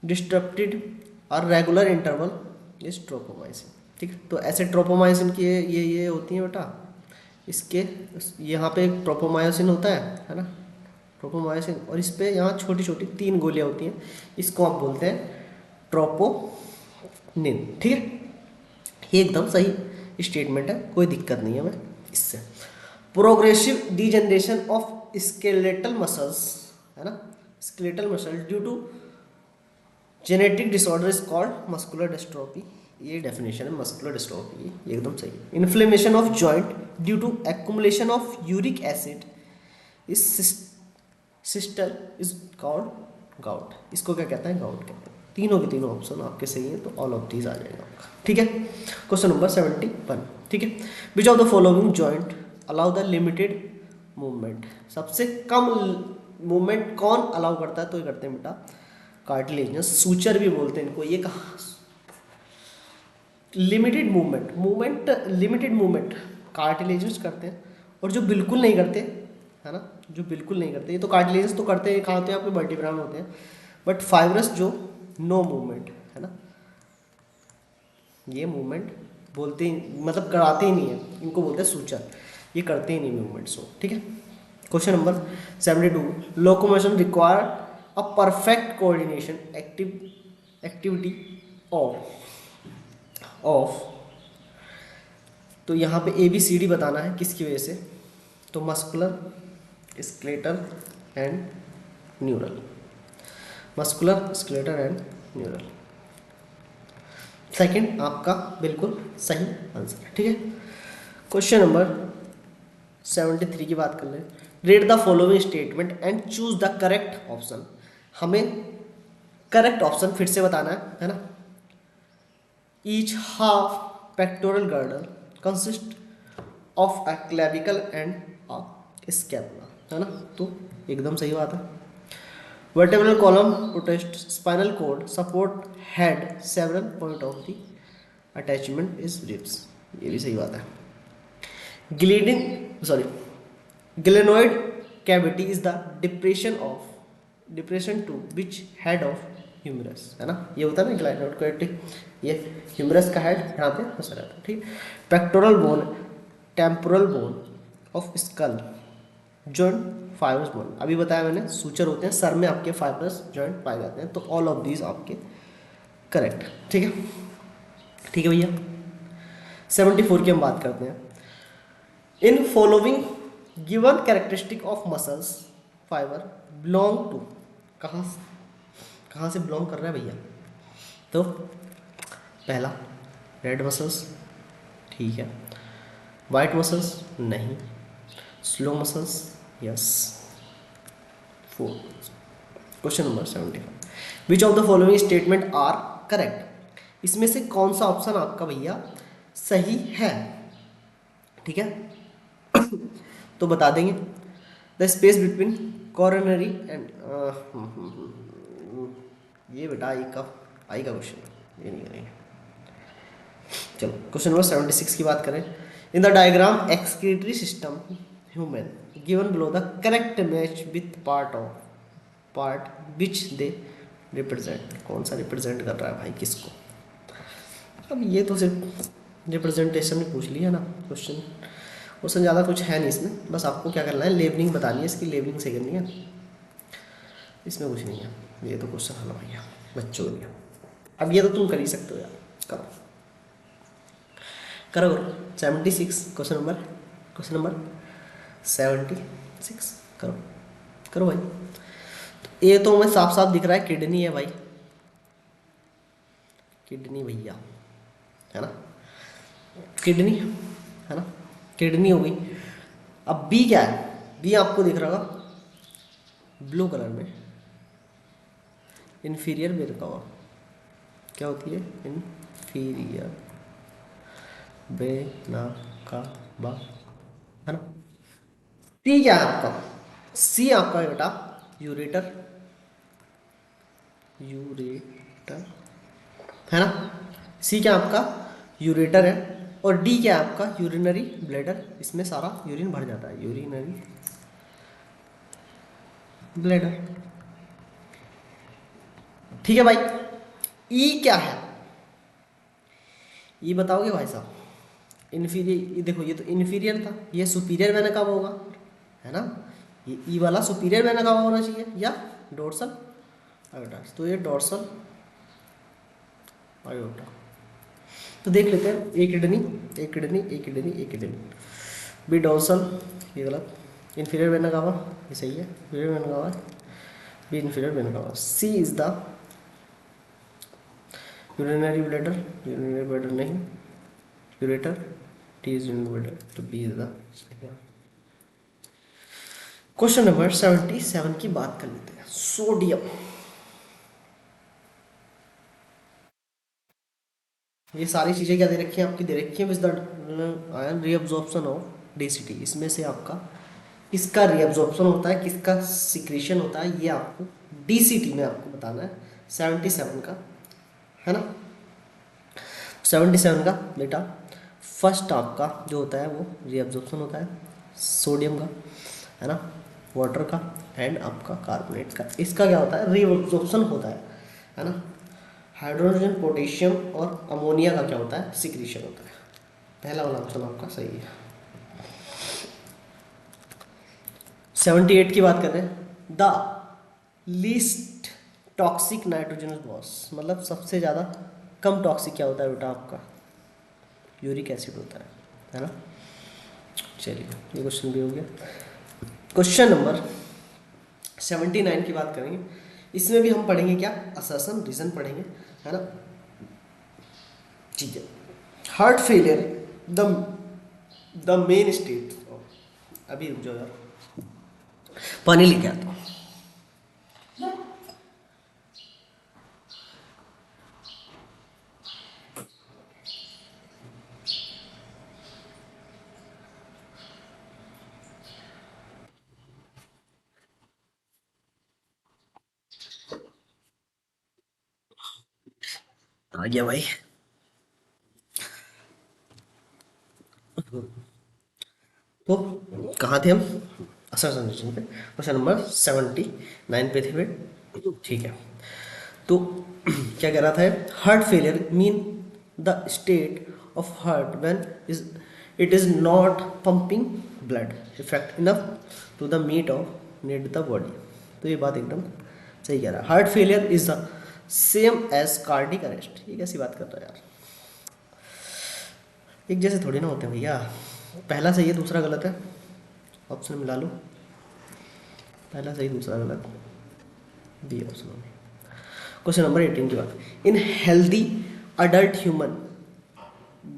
डिस्ट्रप्टेड और रेगुलर इंटरवल इज ट्रोपोमाइसिन, ठीक है। तो ऐसे ट्रोपोमाइसिन की ये होती हैं बेटा, इसके यहाँ पे एक ट्रोपोमायोसिन होता है ना, ट्रोपोमायोसिन, और इस पे यहाँ छोटी छोटी 3 गोलियाँ होती हैं, इसको आप बोलते हैं ट्रोपोनिन, ठीक है। ये एकदम सही स्टेटमेंट है, कोई दिक्कत नहीं है हमें इससे। Progressive degeneration of skeletal muscles, है ना, skeletal muscle due to genetic disorder is called muscular dystrophy ये डेफिनेशन है मस्कुलर डिस्ट्रोफी, ये एकदम सही है। Inflammation of joint due to accumulation of uric acid is sister is called gout. इसको क्या कहते हैं? गाउट कहते हैं। तीनों के तीनों ऑप्शन आपके सही है, तो ऑल ऑफ दीज आ जाएगा आपका। ठीक है, क्वेश्चन नंबर 71। ठीक है, which of the following joint allow the limited movement. सबसे कम मूवमेंट कौन अलाउ करता है? तो ये करते हैं बेटा कार्टिलेजिनस सूचर भी बोलते हैं इनको। ये कहा limited movement limited movement cartilaginous करते हैं, और जो बिल्कुल नहीं करते है ना, जो बिल्कुल नहीं करते, ये तो कार्टिलेजिनस तो करते हैं, कहाँ होते हैं? आपके वर्टिब्रा में होते हैं। बट फाइब्रस जो नो मूवमेंट है ना, ये मूवमेंट बोलते ही मतलब कराते ही नहीं है, इनको बोलते हैं सूचर। ये करते ही नहीं मूवमेंट्स को। ठीक है, question number 72। Locomotion require a perfect coordination activity of. तो यहाँ पे ABCD बताना है किसकी वजह से? तो muscular, skeletal and neural. Muscular, skeletal and neural. Second आपका बिल्कुल सही आंसर है। ठीक है, क्वेश्चन नंबर 73 की बात कर लें। Read the following statement and choose the correct option. हमें करेक्ट ऑप्शन फिर से बताना है ना। Each half pectoral girdle consist of a clavicle and a scapula, है ना, तो एकदम सही बात है। Vertebral column protest spinal cord support head several point of the attachment is ribs, ये भी सही बात है। Glenoid cavity is the depression to which head of humerus, है ना, ये होता है ना ग्लेनोइड कैविटी, ये ह्यूमरस का हेड यहाँ पे फंसा रहता है। ठीक, pectoral bone temporal bone of skull joint fibrous bone, अभी बताया मैंने सूचर होते हैं सर में, आपके फाइब्रस जॉइंट पाए जाते हैं, तो ऑल ऑफ दीज आपके करेक्ट। ठीक है, ठीक है भैया। 74 की हम बात करते हैं। In following given characteristic of muscles fiber belong to, कहाँ से बिलोंग कर रहा है भैया? तो पहला रेड मसल्स, ठीक है, वाइट मसल्स नहीं, slow muscles yes. 4 question number 75। Which of the following statement are correct. इसमें से कौन सा ऑप्शन आपका भैया सही है? ठीक है, तो बता देंगे। The space between coronary and, ये बेटा आई का क्वेश्चन, ये नहीं करेंगे। चलो क्वेश्चन नंबर 76 की बात करें। In the diagram excretory system human given below the correct match with part which they represent. कौन सा रिप्रेजेंट कर रहा है भाई किसको? अब ये तो सिर्फ रिप्रेजेंटेशन में पूछ लिया ना क्वेश्चन, उससे ज़्यादा कुछ है नहीं इसमें। बस आपको क्या करना है, लेबलिंग बतानी है, इसकी लेबलिंग सही करनी है, इसमें कुछ नहीं है। ये तो क्वेश्चन हल भैया बच्चों के लिए। अब ये तो तुम कर ही सकते हो यार, करो करो करो। 76 क्वेश्चन नंबर 76 करो करो भाई। तो ये तो हमें साफ साफ दिख रहा है किडनी है भाई, किडनी भैया, है ना, किडनी है ना, किडनी हो गई। अब बी क्या है? बी आपको दिख रहा होगा ब्लू कलर में, इन्फीरियर वेना कावा। क्या होती है? इन्फीरियर वेना कावा, है ना। सी क्या है आपका? सी आपका बेटा यूरेटर है ना। सी क्या आपका? यूरेटर है। और डी क्या है आपका? यूरिनरी ब्लैडर, इसमें सारा यूरिन भर जाता है, यूरिनरी ब्लैडर। ठीक है भाई। ई क्या है? ई बताओगे भाई साहब? इन्फीरियर, देखो ये तो इन्फीरियर था, ये सुपीरियर वेना कब होगा, है ना। ये ई वाला सुपीरियर वेना कब होना चाहिए, या डोर्सल आयोटा, तो ये डोर्सल आयोटा। तो देख लेते हैं, एक किडनी बी डोर्सल, ये गलत, इन्फीरियर वेना कावा ये सही है, inferior vena cava, B inferior vena cava. C is the urinary bladder, urinary bladder नहीं, ureter, D is urinary bladder, तो B is the. Question number 77 की बात कर लेते हैं। सोडियम, ये सारी चीजें क्या दे रखी हैं आपकी, दे रखी है with the ion reabsorption of DCT. इसमें से आपका किसका रीअब्जॉर्प्शन होता है, किसका सिक्रीशन होता है, ये आपको डीसीटी में आपको बताना है। 77 का है ना, 77 का बेटा फर्स्ट आपका जो होता है वो रीअब्जॉर्प्शन होता है सोडियम का, है ना, वाटर का एंड आपका कार्बोनेट का। इसका क्या होता है, रीअब्जॉर्प्शन होता है ना। हाइड्रोजन, पोटेशियम और अमोनिया का क्या होता है, सिक्रीशन होता है। पहला वाला ऑप्शन आपका सही है। 78 की बात कर रहे हैं। The least toxic nitrogenous gas, मतलब सबसे ज़्यादा कम टॉक्सिक क्या होता है बेटा आपका, यूरिक एसिड होता है ना। चलिए ये क्वेश्चन भी हो गया। क्वेश्चन नंबर 79 की बात करेंगे। इसमें भी हम पढ़ेंगे क्या, असर्शन रीजन पढ़ेंगे, है ना। ठीक है, heart failure the main state. अभी रुक जाओ यार, पानी लेके आता हूँ। आ गया भाई। तो कहाँ थे हम, असर्शन रीजन पे। क्वेश्चन नंबर 79 पे थे फिर। ठीक है, तो क्या कह रहा था, heart failure mean the state of heart when is it is not pumping blood effect enough to the meet of need the body. तो ये बात एकदम सही कह रहा है। Heart failure is the same as cardiac arrest. ये कैसी बात कर रहा है यार, एक जैसे थोड़ी ना होते हैं भैया। पहला सही है दूसरा गलत है, ऑप्शन मिला लो। पहला सही दूसरा गलत, बी ऑप्शन में। क्वेश्चन नंबर 18 की बात। इन healthy adult human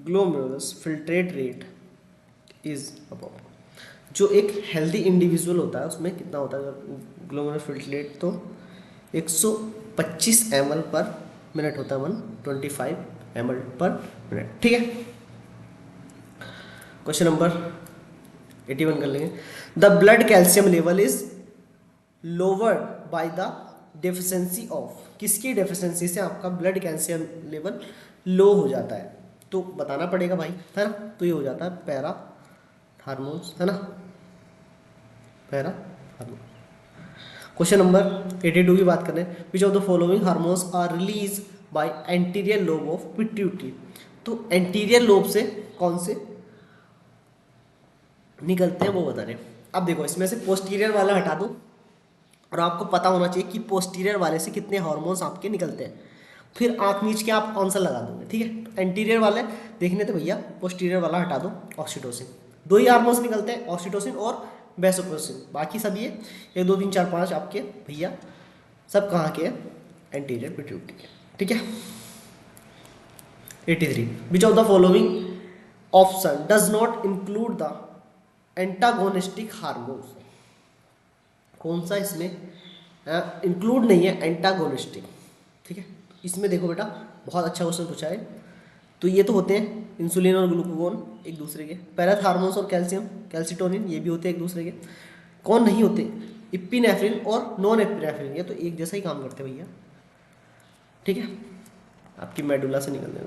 glomerulus filtrate rate is about. जो एक हेल्दी इंडिविजुअल होता है उसमें कितना होता है ग्लोमेरुलर फिल्ट्रेट, तो 125 ml पर मिनट होता है, 125 ml पर मिनट। ठीक है, क्वेश्चन नंबर 81 कर लेंगे। The blood calcium level is lowered by the deficiency of. किसकी डेफिशिएंसी से आपका ब्लड कैल्शियम लेवल लो हो जाता है, तो बताना पड़ेगा भाई, है ना। तो ये हो जाता है पैरा हार्मोन्स, है ना, पैरा हार्मोन। क्वेश्चन नंबर 82 की बात करें। Which of the following hormones are release by anterior lobe of pituitary. तो एंटीरियर लोब से कौन से निकलते हैं वो बता रहे हैं। अब देखो, इसमें से पोस्टीरियर वाला हटा दो और आपको पता होना चाहिए कि पोस्टीरियर वाले से कितने हार्मोन्स आपके निकलते हैं, फिर आंख मीच के आप आंसर लगा दोगे। ठीक है, एंटीरियर वाले देखने तो भैया, पोस्टीरियर वाला हटा दो, ऑक्सीटोसिन। दो ही हार्मोन्स निकलते हैं, ऑक्सीटोसिन और वेसोप्रेसिन। बाकी सब ये 1 2 3 4 5 आपके भैया सब कहाँ के हैं, एंटीरियर पिट्यूटरी के। ठीक है, 83। विच of the following option does not include the antagonistic hormones. कौन सा इसमें इंक्लूड नहीं है एंटागोनिस्टिक। ठीक है, इसमें देखो बेटा बहुत अच्छा क्वेश्चन पूछा है। तो ये तो होते हैं इंसुलिन और ग्लूकागोन एक दूसरे के, पैराथार्मोन्स और कैल्शियम कैल्सिटोनिन ये भी होते हैं एक दूसरे के। कौन नहीं होते, इपिनेफ्रिन और नॉन एपिनेफ्रिन, ये तो एक जैसा ही काम करते हैं भैया। ठीक है, आपकी मेडुला से निकलते हैं,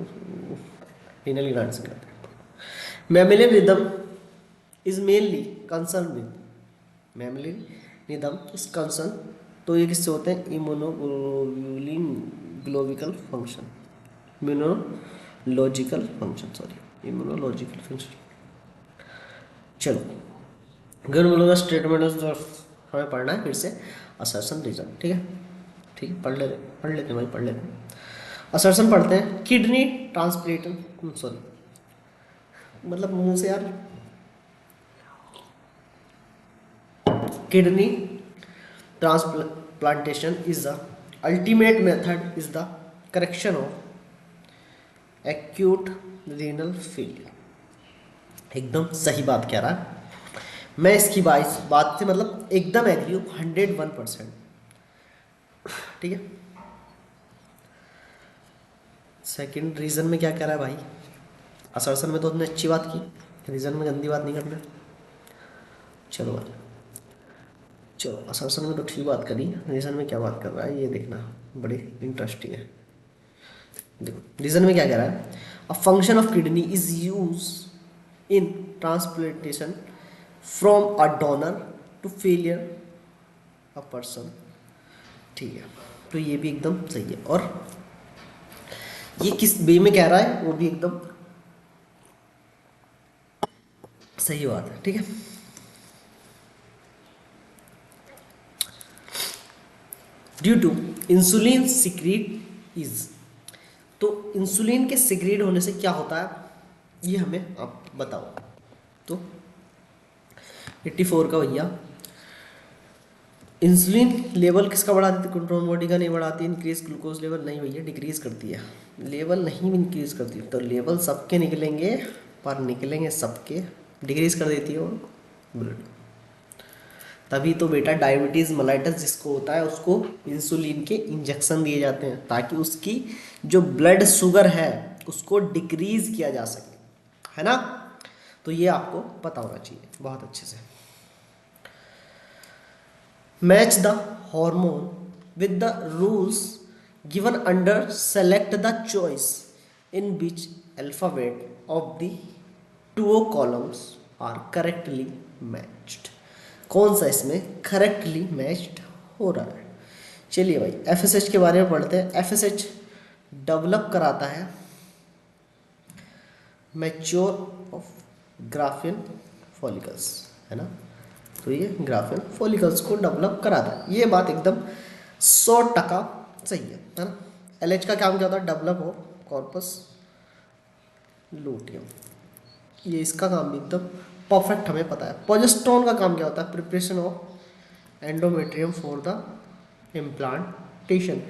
रीनल ग्लैंड से निकलते हैं। Mammalian rhythm is mainly concern with, mammalian rhythm is concern, तो ये किससे होते हैं, इम्यूनोग्लोबुलिन ग्लोबिकल function, immunological function, sorry immunological function. चलो ग्लोबुलर स्टेटमेंट हमें पढ़ना है फिर से, असर्शन रीजन। ठीक है, ठीक है, पढ़ लेते हैं भाई, पढ़ लेते हैं। असर्शन पढ़ते हैं। किडनी ट्रांसप्लांटेशन, सॉरी मतलब मुंह से यार, kidney transplantation is the ultimate method is the correction of acute renal failure. एकदम सही बात कह रहा है। मैं इसकी बात से मतलब एकदम एग्री हूँ, 101%। ठीक है। सेकंड रीजन में क्या कह रहा है भाई? असर्शन में तो तुमने अच्छी बात की, रीजन में गंदी बात नहीं करना। चलो भाई, चलो असर्शन में तो ठीक बात करी, रीजन में क्या बात कर रहा है ये देखना, बड़ी इंटरेस्टिंग है। देखो रीजन में क्या कह रहा है, a function of kidney is use in transplantation from a donor to failure a person. ठीक है, तो ये भी एकदम सही है। और ये किस वे में कह रहा है वो भी एकदम सही बात है। ठीक है, due to insulin secrete is, तो इंसुलिन के सिक्रीट होने से क्या होता है ये हमें आप बताओ। तो 84 का भैया, इंसुलिन लेवल किसका बढ़ाती है? कंट्रोल बॉडी का नहीं बढ़ाती। इंक्रीज ग्लूकोज लेवल नहीं भैया, डिक्रीज करती है। लेवल नहीं इंक्रीज करती, तो लेवल सबके निकलेंगे, पर निकलेंगे सबके, डिक्रीज कर देती है वो ब्लड। तभी तो बेटा डायबिटीज़ मेलाइटस जिसको होता है उसको इंसुलिन के इंजेक्शन दिए जाते हैं, ताकि उसकी जो ब्लड शुगर है उसको डिक्रीज किया जा सके, है ना। तो ये आपको पता होना चाहिए बहुत अच्छे से। Match the hormone with the rules given under, select the choice in which alphabet of the two columns are correctly matched. कौन सा इसमें करेक्टली मैच्ड हो रहा है? चलिए भाई एफएसएच के बारे में पढ़ते हैं। एफएसएच डेवलप कराता है मैच्योर ऑफ ग्राफियन फॉलिकल्स, है ना। तो ये ग्राफियन फॉलिकल्स को डेवलप कराता है, ये बात एकदम 100% सही है ना। एलएच का काम क्या होता है? डेवलप हो कॉर्पस लूटियम, ये इसका काम भी एकदम परफेक्ट हमें पता है। प्रोजेस्टेरोन का काम क्या होता है? Preparation of endometrium for the implantation.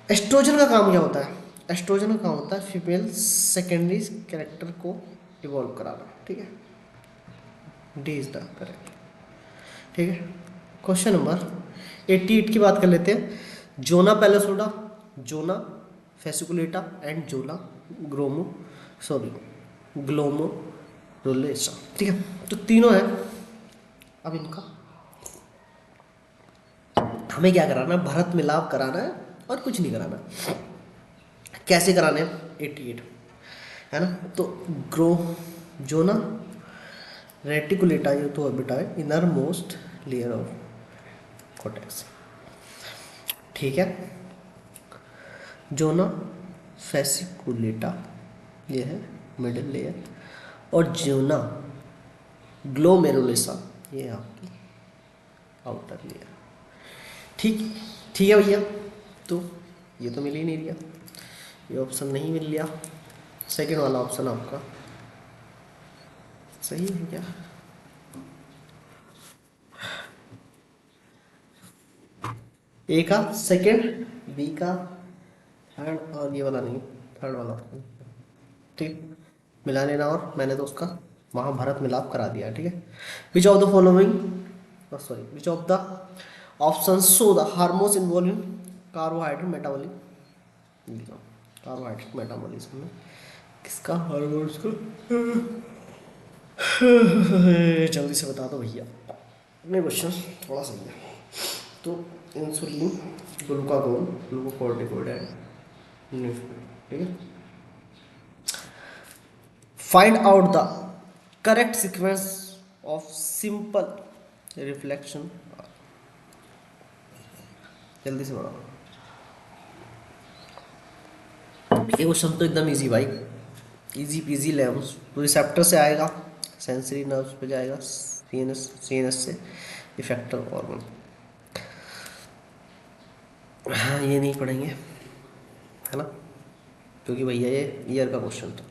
Estrogen का काम क्या होता है? एस्ट्रोजन का काम होता है फीमेल सेकेंडरी कैरेक्टर को इवॉल्व कराना। ठीक है, डी इज द करेक्ट। ठीक है, क्वेश्चन नंबर 88 की बात कर लेते हैं। जोना पैलोसोडा, जोना फेसिकुलेटा एंड जोला ग्रोमो ग्लोमोरुलेसा। ठीक है, तो तीनों है। अब इनका हमें क्या कराना है? भरत मिलाप कराना है और कुछ नहीं कराना। कैसे कराने हैं? 88 है ना। तो ग्रो जोना रेटिकुलेटा, ये तो बेटा है inner most layer of cortex. ठीक है, जोना फेसिकुलेटा ये है मिडिल लेयर, और जोना ग्लोमेरुलेसा ये है आपकी आउटर लेयर। ठीक, ठीक है भैया। तो ये तो मिल ही नहीं रहा, ये ऑप्शन नहीं मिल लिया। सेकंड वाला ऑप्शन आपका सही है क्या? ए का सेकंड, बी का थर्ड, और ये वाला नहीं, थर्ड वाला ऑप्शन। ठीक, मिला लेना। और मैंने तो उसका वहाँ भरत मिलाप करा दिया। ठीक है, which of the following, sorry, which of the option show the hormones involve in carbohydrate metabolism. Carbohydrate metabolism में किसका हार्मोन्स को जल्दी से बता दो भैया, अपने क्वेश्चन थोड़ा सही है। तो इंसुलिन, ग्लूकागोन, ग्लूकोकॉर्टिकोइड, ठीक है। Find out the correct sequence of simple reflection. जल्दी से बढ़ाओ। ये क्वेश्चन तो एकदम इजी भाई, इजी पीजी लेम्स। तो रिसेप्टर से आएगा, सेंसरी नर्व्स पे जाएगा, सीएनएस से इफेक्टर ऑर्गन। हाँ ये नहीं पढ़ेंगे, है ना, क्योंकि भैया ये ईयर का क्वेश्चन था।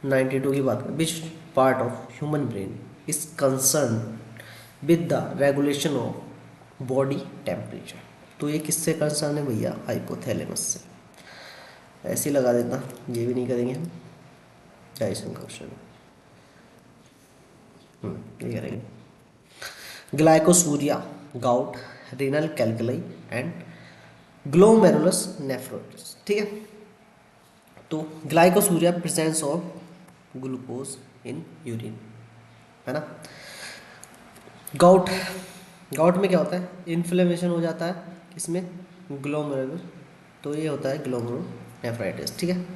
92 की बात करें, which part of human brain is concern with the regulation of body temperature. तो ये किससे कंसर्न है भैया? हाइपोथैलेमस से। ऐसे ही लगा देता, ये भी नहीं करेंगे हम, डाइजेशन का क्वेश्चन ये करेंगे। Glycosuria, gout, renal calculi and glomerulus nephritis. ठीक है, तो glycosuria presence of glucose in urine, है ना। गाउट, गाउट में क्या होता है, इन्फ्लेमेशन हो जाता है इसमें ग्लोमेरुलर, तो ये होता है ग्लोमेरुलोनेफ्राइटिस। ठीक है,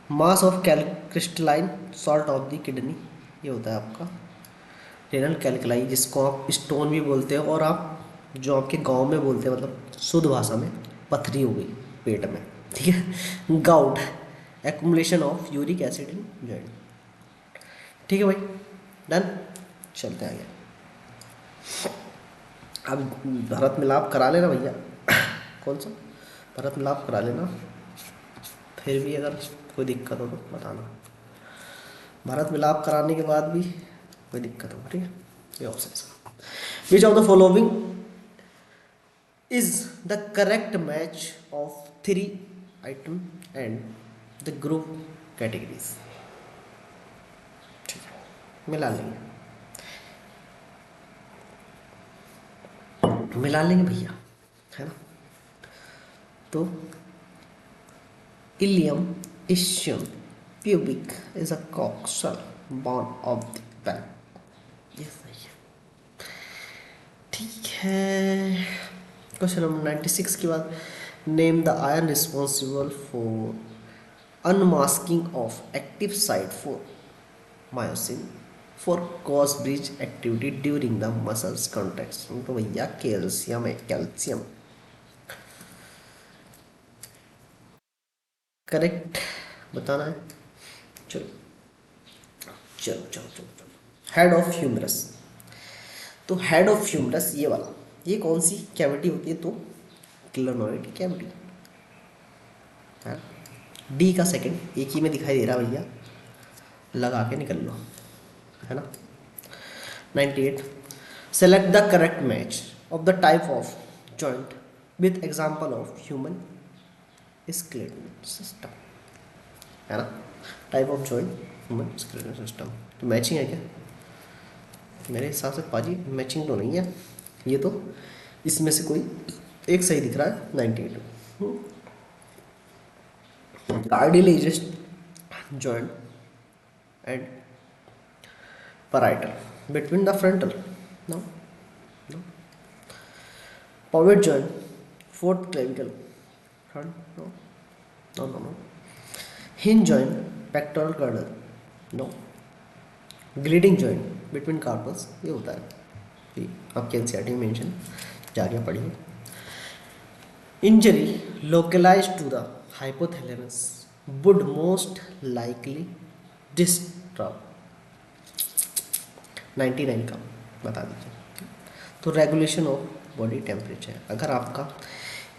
mass of crystalline salt of the kidney, ये होता है आपका रेनल कैल्कुलाई, जिसको आप स्टोन भी बोलते हो, और आप जो आपके गांव में बोलते हैं, मतलब शुद्ध भाषा में पथरी हो गई पेट में। ठीक है, gout accumulation of uric acid in joint. ठीक है भाई, डन, चलते हैं आगे। अब भरत मिलाप करा लेना भैया। कौन सा भरत मिलाप करा लेना, फिर भी अगर कोई दिक्कत हो तो बताना। भरत मिलाप कराने के बाद भी कोई दिक्कत हो, ठीक है। ये option, which of the following is the correct match of 3 item and the group categories. ठीक है, मिला लेंगे भैया, है ना। तो ilium ischium pubic is a coxal bone of the back, ये सही है। ठीक है, क्वेश्चन नंबर 96 के बाद, name the ion responsible for unmasking of active site for myosin for cross bridge activity during the muscles contraction. तो भैया calcium है, कैल्शियम करेक्ट बताना है। चलो चलो चलो चलो चलो, हेड ऑफ ह्यूमरस। तो हेड ऑफ ह्यूमरस ये वाला, ये कौन सी कैविटी होती है, तो क्लिनोइड कैविटी है। डी का सेकंड एक ही में दिखाई दे रहा भैया, लगा के निकल लो, है ना। 98, select the correct match of the type of joint with example of human skeletal system, है ना। Type of joint human skeletal system, तो मैचिंग है क्या, मेरे हिसाब से पाजी मैचिंग तो नहीं है, ये तो इसमें से कोई एक सही दिख रहा है। 98, cartilaginous joint and parietal between the frontal, no, no. Pivot joint, fourth clavicle, front, no, no, no, no. Hinge joint, pectoral girdle, no. Gliding joint between carpals, ये होता है, ये आपके एनसीईआरटी में मेंशन, जाके पढ़िए। Injury localized to the hypothalamus would most likely disturb 99 का बता दीजिए। तो रेगुलेशन ऑफ बॉडी टेम्परेचर, अगर आपका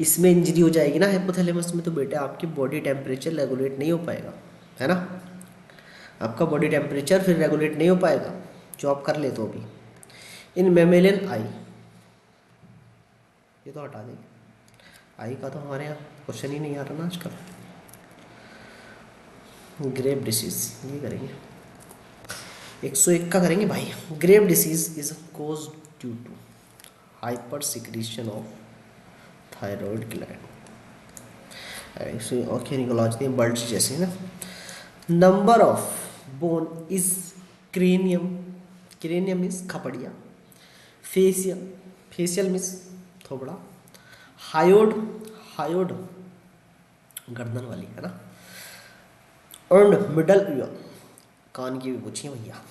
इसमें इंजरी हो जाएगी ना हाइपोथैलेमस में, तो बेटा आपकी बॉडी टेम्परेचर रेगुलेट नहीं हो पाएगा, है ना। आपका बॉडी टेम्परेचर फिर रेगुलेट नहीं हो पाएगा जो आप कर ले तो भी। इन मेमेलियन आई, ये तो हटा देंगे, आई का तो हमारे यहाँ क्वेश्चन ही नहीं आ रहा ना आजकल। ग्रेव डिसीज, ये करेंगे 101 का करेंगे भाई। Grave disease is cause due to hypersecretion of thyroid gland, okay निकोलॉजी बल्ज जैसे ना। Number of bone is cranium, cranium इज खपड़िया, फेसियल, फेसियल मीन्स थोबड़ा, हायोड, हायोड गर्दन वाली, है ना। और मिडल ईयर, कान की भी पूछिए भैया।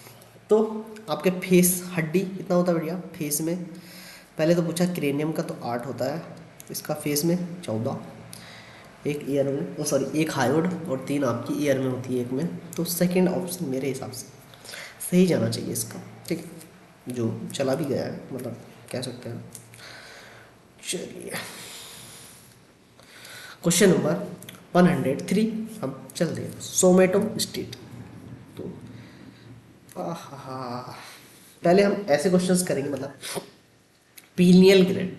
तो आपके फेस हड्डी कितना होता है भैया फेस में, पहले तो पूछा क्रेनियम का तो 8 होता है, इसका फेस में 14, एक ईयर में, ओ सॉरी एक हायोड और 3 आपकी ईयर में होती है एक में। तो सेकंड ऑप्शन मेरे हिसाब से सही जाना चाहिए इसका, ठीक है, जो चला भी गया है, मतलब कह सकते हैं। चलिए क्वेश्चन नंबर 103 हम चलते हैं। सोमेटोम स्टेट, तो पहले हम ऐसे क्वेश्चंस करेंगे, मतलब पीनियल ग्लैंड,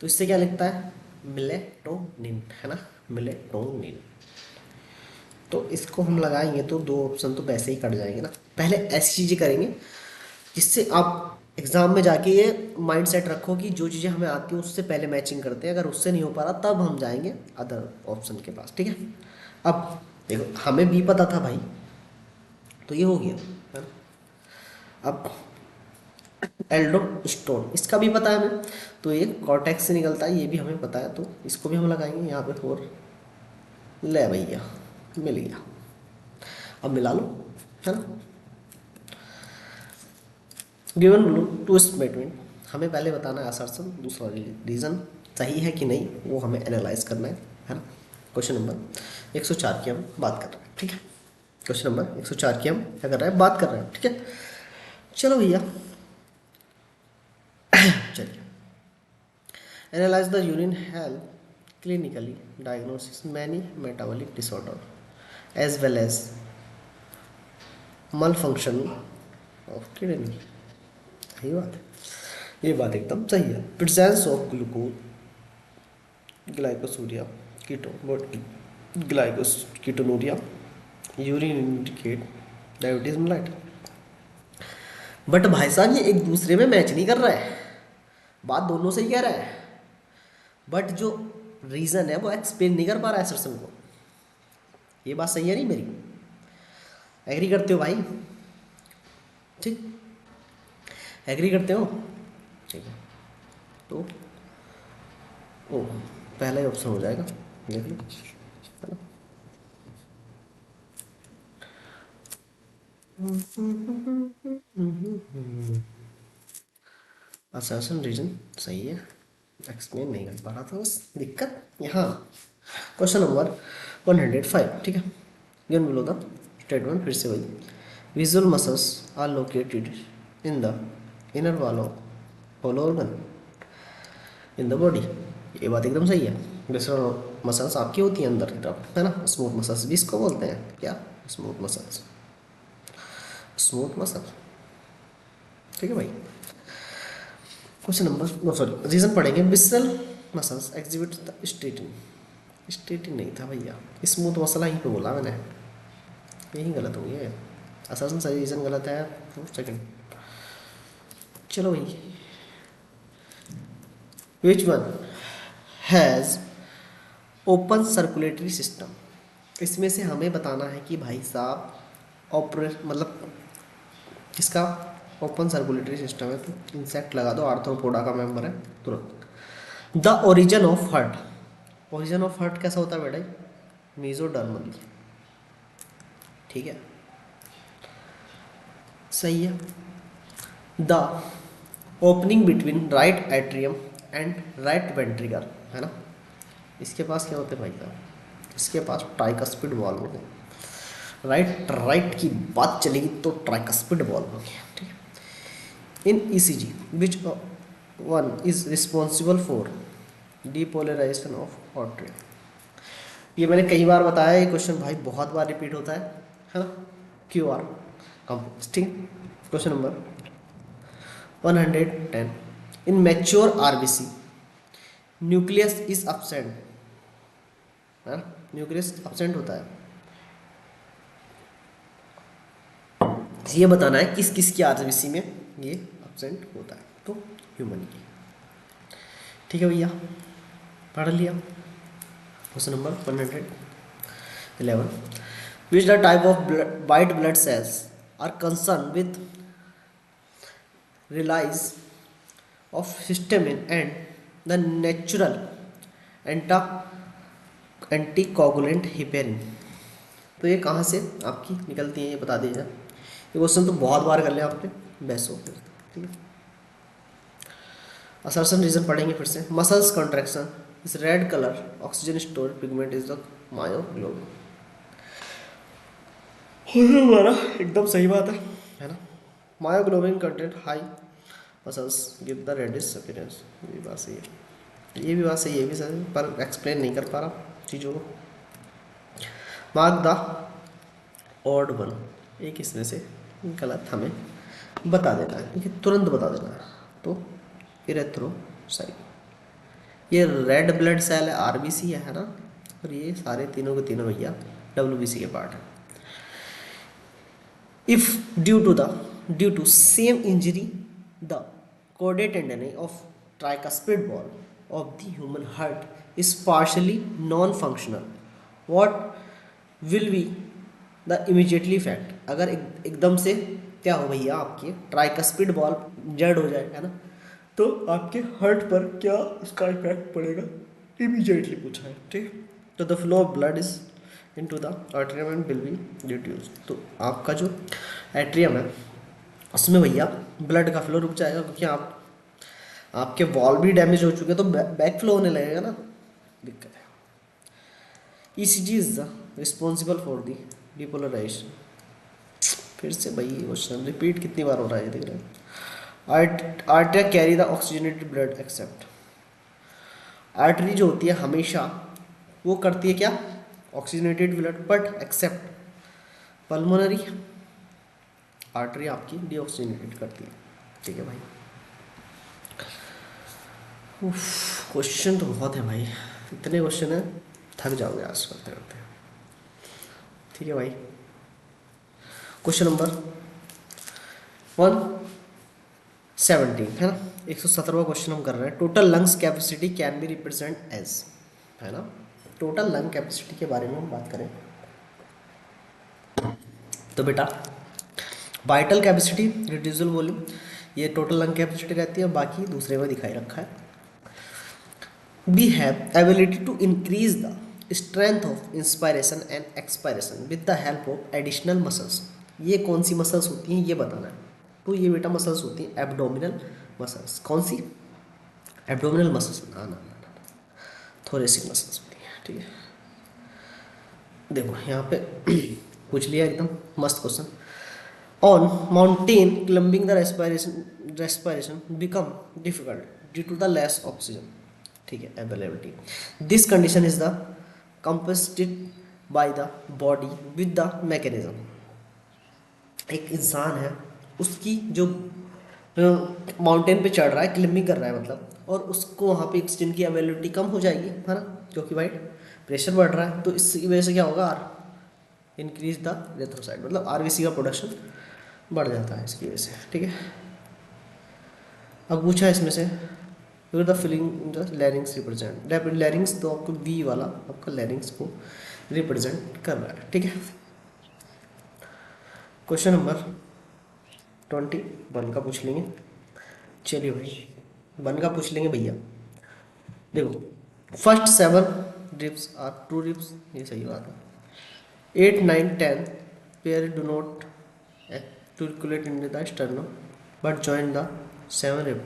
तो इससे क्या लिखता है, मिलेटोनिन, है ना, मिलेटोनिन। तो इसको हम लगाएंगे तो दो ऑप्शन तो वैसे ही कट जाएंगे ना। पहले ऐसी चीज़ें करेंगे जिससे आप एग्ज़ाम में जाके ये माइंड सेट रखो कि जो चीज़ें हमें आती हैं उससे पहले मैचिंग करते हैं, अगर उससे नहीं हो पा रहा तब हम जाएंगे अदर ऑप्शन के पास, ठीक है। अब देखो हमें भी पता था भाई, तो ये हो गया है ना। अब एल्डोस्टोन इसका भी पता है हमें, तो ये कॉर्टेक्स से निकलता है, ये भी हमें पता है, तो इसको भी हम लगाएंगे यहाँ पे 4। ले भैया मिल गया। अब मिला लो, है ना। गिवन टू स्टेटमेंट, हमें पहले बताना है असर्शन, दूसरा रीज़न सही है कि नहीं वो हमें एनालाइज करना है ना। क्वेश्चन नंबर 104 की हम बात कर रहे हैं, ठीक है। क्वेश्चन नंबर 104 की हम क्या कर रहे हैं, बात कर रहे हैं, ठीक है। चलो भैया चलिए। Analyse the urine health clinically diagnosis many metabolic disorder as well as malfunction of kidney. सही बात है, ये बात एकदम सही है। Presence of glucose glycosuria keto glycose ketonuria urine indicate diabetes mellitus. But भाई साहब ये एक दूसरे में मैच नहीं कर रहा है, बात दोनों से ही कह रहा है, बट जो रीज़न है वो एक्सप्लेन नहीं कर पा रहा है सर्सन को। ये बात सही है नहीं मेरी, एग्री करते हो भाई? ठीक, एग्री करते हो? ठीक है, तो ओ पहला ही ऑप्शन हो जाएगा, देख लो, है ना। असर्शन रीजन सही है, एक्सप्लेन नहीं कर पा रहा था, बस दिक्कत यहाँ। क्वेश्चन नंबर 105, ठीक है। गिवन बिलो द स्टेटमेंट, फिर से वही। Visual muscles are located in the inner wall of all organ in the body. ये बात एकदम सही है। विजुअल मसल्स आपकी होती हैं अंदर की तरफ, है ना। स्मूथ मसल्स भी इसको बोलते हैं, क्या? स्मूथ मसल्स, स्मूथ मसल, ठीक है भाई। Question number no sorry reason पढ़ेंगे। Visceral muscles exhibit the statin, statin नहीं था भैया, स्मूथ मसल यहीं पे बोला मैंने, यही गलत हो गया है। असल सही रीजन गलत है, तो सेकंड। चलो भाई, which one has open circulatory system. इसमें से हमें बताना है कि भाई साहब ऑपरेट मतलब किसका ओपन सर्कुलेटरी सिस्टम है, तो इंसेक्ट लगा दो, आर्थ्रोपोडा का मेंबर है तुरंत। The origin of heart, origin of heart कैसा होता है बेटा? मीजोडर्मली, ठीक है, सही है। The opening between right atrium and right ventricle, है ना। इसके पास क्या होते हैं भाई साहब? इसके पास ट्राइकस्पिड वॉल्व होते हैं। राइट राइट की बात चलेगी तो ट्राइकस्पिड वॉल्व हो गया, ठीक है। In ECG which one is responsible for depolarisation of artery. ये मैंने कई बार बताया, ये क्वेश्चन भाई बहुत बार रिपीट होता है ना। क्यू आर कॉम्प्लेक्स, ठीक है। Question number 110, in mature RBC nucleus is absent, है ना, न्यूक्लियस absent होता है। ये बताना है किस किस की आरबीसी में ये absent होता है, तो ह्यूमन की, ठीक है भैया, पढ़ लिया। Question number 111, which the type of white blood cells are concern with release of histamine and the natural anti anticoagulant heparin. तो ये कहाँ से आपकी निकलती हैं ये बता दीजिए। ये क्वेश्चन तो बहुत बार कर लिया आपने, बेस्ट हो, ठीक है। असर्शन रीजन पढ़ेंगे फिर से। Muscles contraction is red colour oxygen store pigment is the myoglobin. हमारा एकदम सही बात है ना। Myoglobin content high muscles give the reddish appearance. ये भी बात सही है, ये भी बात सही है, ये भी सही है, पर एक्सप्लेन नहीं कर पा रहा चीज़ों को। मार्क द ऑड वन, एक इसमें से गलत हमें बता देना है, ठीक है, तुरंत बता देना है। तो इरेथ्रोसाइट, ये रेड ब्लड सेल है, आरबीसी है ना, और ये सारे तीनों के तीनों भैया WBC के पार्ट है। If due to same injury the chordae tendon of tricuspid wall of the human heart is partially non-functional, what will be the immediately effect. अगर एकदम से क्या हो भैया आपके ट्राइकस्पिड वॉल जड़ हो जाए, है ना, तो आपके हार्ट पर क्या उसका इफेक्ट पड़ेगा, इमीजिएटली पूछा है, ठीक। तो the flow of blood is into the atrium and will be reduce. तो आपका जो एट्रियम है उसमें भैया ब्लड का फ्लो रुक जाएगा, क्योंकि आपके वॉल भी डैमेज हो चुके हैं, तो बैक फ्लो होने लगेगा ना, दिक्कत है। ECG is the responsible for the depolarization. फिर से भाई क्वेश्चन रिपीट कितनी बार हो रहा है, देख रहे हैं। Arteria carry the oxygenated blood except. Artery जो होती है हमेशा वो करती है क्या, oxygenated blood, but except pulmonary artery आपकी डीऑक्सीजनेटेड करती है, ठीक है भाई। क्वेश्चन तो बहुत है भाई, इतने क्वेश्चन है थक जाओगे आज करते करते, ठीक है भाई। क्वेश्चन नंबर 117 है ना, 117वां क्वेश्चन हम कर रहे हैं। Total lungs capacity can be represent as, है ना, टोटल लंग कैपेसिटी के बारे में हम बात करें तो बेटा वाइटल कैपेसिटी, रिड्यूसिबल वॉल्यूम, ये टोटल लंग कैपेसिटी रहती है, बाकी दूसरे में दिखाई रखा है। We have ability to increase the strength of inspiration and expiration with the help of additional muscles. ये कौन सी मसल्स होती हैं ये बताना है। तो ये बेटा मसल्स होती हैं एब्डोमिनल मसल्स। कौन सी? एब्डोमिनल मसल्स, ना थोरेसिक मसल्स होती हैं, ठीक है। देखो यहाँ पे पूछ लिया एकदम मस्त question. On mountain climbing the respiration become difficult due to the less oxygen, ठीक है, availability. This condition is the compensated by the body with the mechanism. एक इंसान है, उसकी जो माउंटेन पे चढ़ रहा है, क्लाइंबिंग कर रहा है मतलब, और उसको वहाँ पे ऑक्सीजन की अवेलेबिलिटी कम हो जाएगी, है ना, क्योंकि भाई प्रेशर बढ़ रहा है। तो इसकी वजह से क्या होगा, आर इंक्रीज द इरेथ्रोसाइट, मतलब आरबीसी का प्रोडक्शन बढ़ जाता है इसकी वजह से, ठीक है। अब पूछा इसमें से the feeling the larynx represent, लैरिंग्स तो आपको बी वाला आपका लैरिंग्स को रिप्रेजेंट कर रहा है, ठीक है। क्वेश्चन नंबर 21 का पूछ लेंगे। चलिए भाई 1 का पूछ लेंगे भैया। देखो first 7 ribs are true ribs, ये सही बात है। 8, 9, 10 pair do not articulate in the sternum but join the 7 rib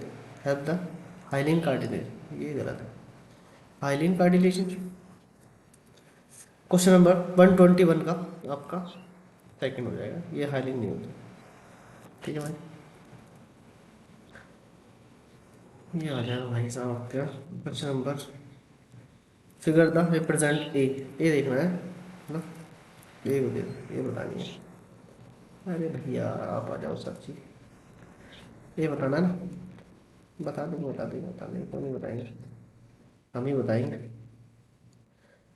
have the hyaline cartilage, ये गलत है, hyaline cartilage। क्वेश्चन नंबर 121 का आपका सेकंड हो जाएगा, ये हाइलिंग नहीं होता, ठीक है भाई। ये आ जाएगा भाई साहब आपका question number figure the represent a, ये देखना है ना, ये बतानी है। अरे भैया आप आ जाओ सर जी, ये बताना है ना, बता देंगे तो नहीं बताएंगे, हम ही बताएंगे,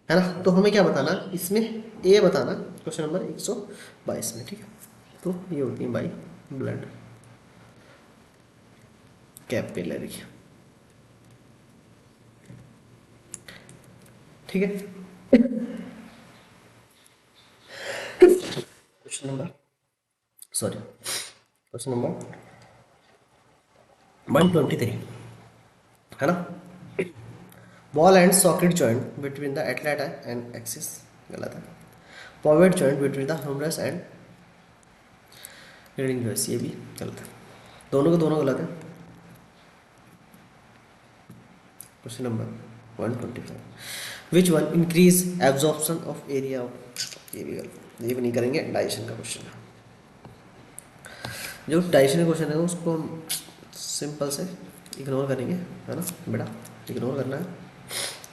है ना। तो हमें क्या बताना इसमें, ए बताना क्वेश्चन नंबर 122 में, ठीक है। तो ये होती है भाई ब्लड कैपिलरी, ठीक है। क्वेश्चन नंबर 123 है ना। Ball and socket joint between the atlas and axis, गलत है। Pivot joint between the humerus and reading joints, ये भी गलत है, दोनों के दोनों गलत है। Question number 125 which one increase absorption of area of, ये भी गलत, ये भी नहीं करेंगे। डाइजेशन का क्वेश्चन है, जो डाइजेशन का क्वेश्चन है उसको हम सिंपल से इग्नोर करेंगे, है ना बेटा, इग्नोर करना है।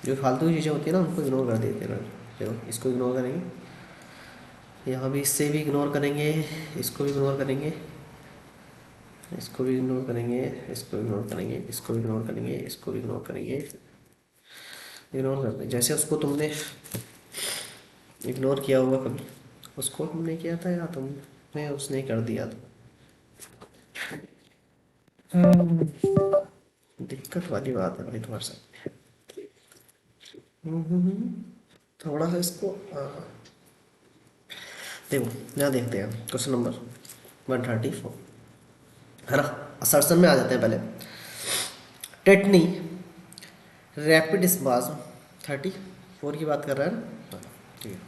जो फालतू की चीज़ें होती है ना उनको इग्नोर कर देते हैं। देखो इसको इग्नोर करेंगे, यहाँ भी इससे भी इग्नोर करेंगे, इसको भी इग्नोर करेंगे, इसको भी इग्नोर करेंगे, इसको इग्नोर करेंगे, इसको इग्नोर करेंगे, इसको इग्नोर करेंगे, इग्नोर करते जैसे उसको तुमने इग्नोर किया होगा कभी, उसको हमने किया था या तुमने उसने कर दिया था। दिक्कत वाली बात है भाई तुम्हारे साथ। थोड़ा सा इसको देखो, यहाँ देखते हैं क्वेश्चन नंबर 134, है ना। असर्शन में आ जाते हैं पहले। टेटनी रैपिड स्पाज्म 34 की बात कर रहे हैं ना, हाँ, ठीक है।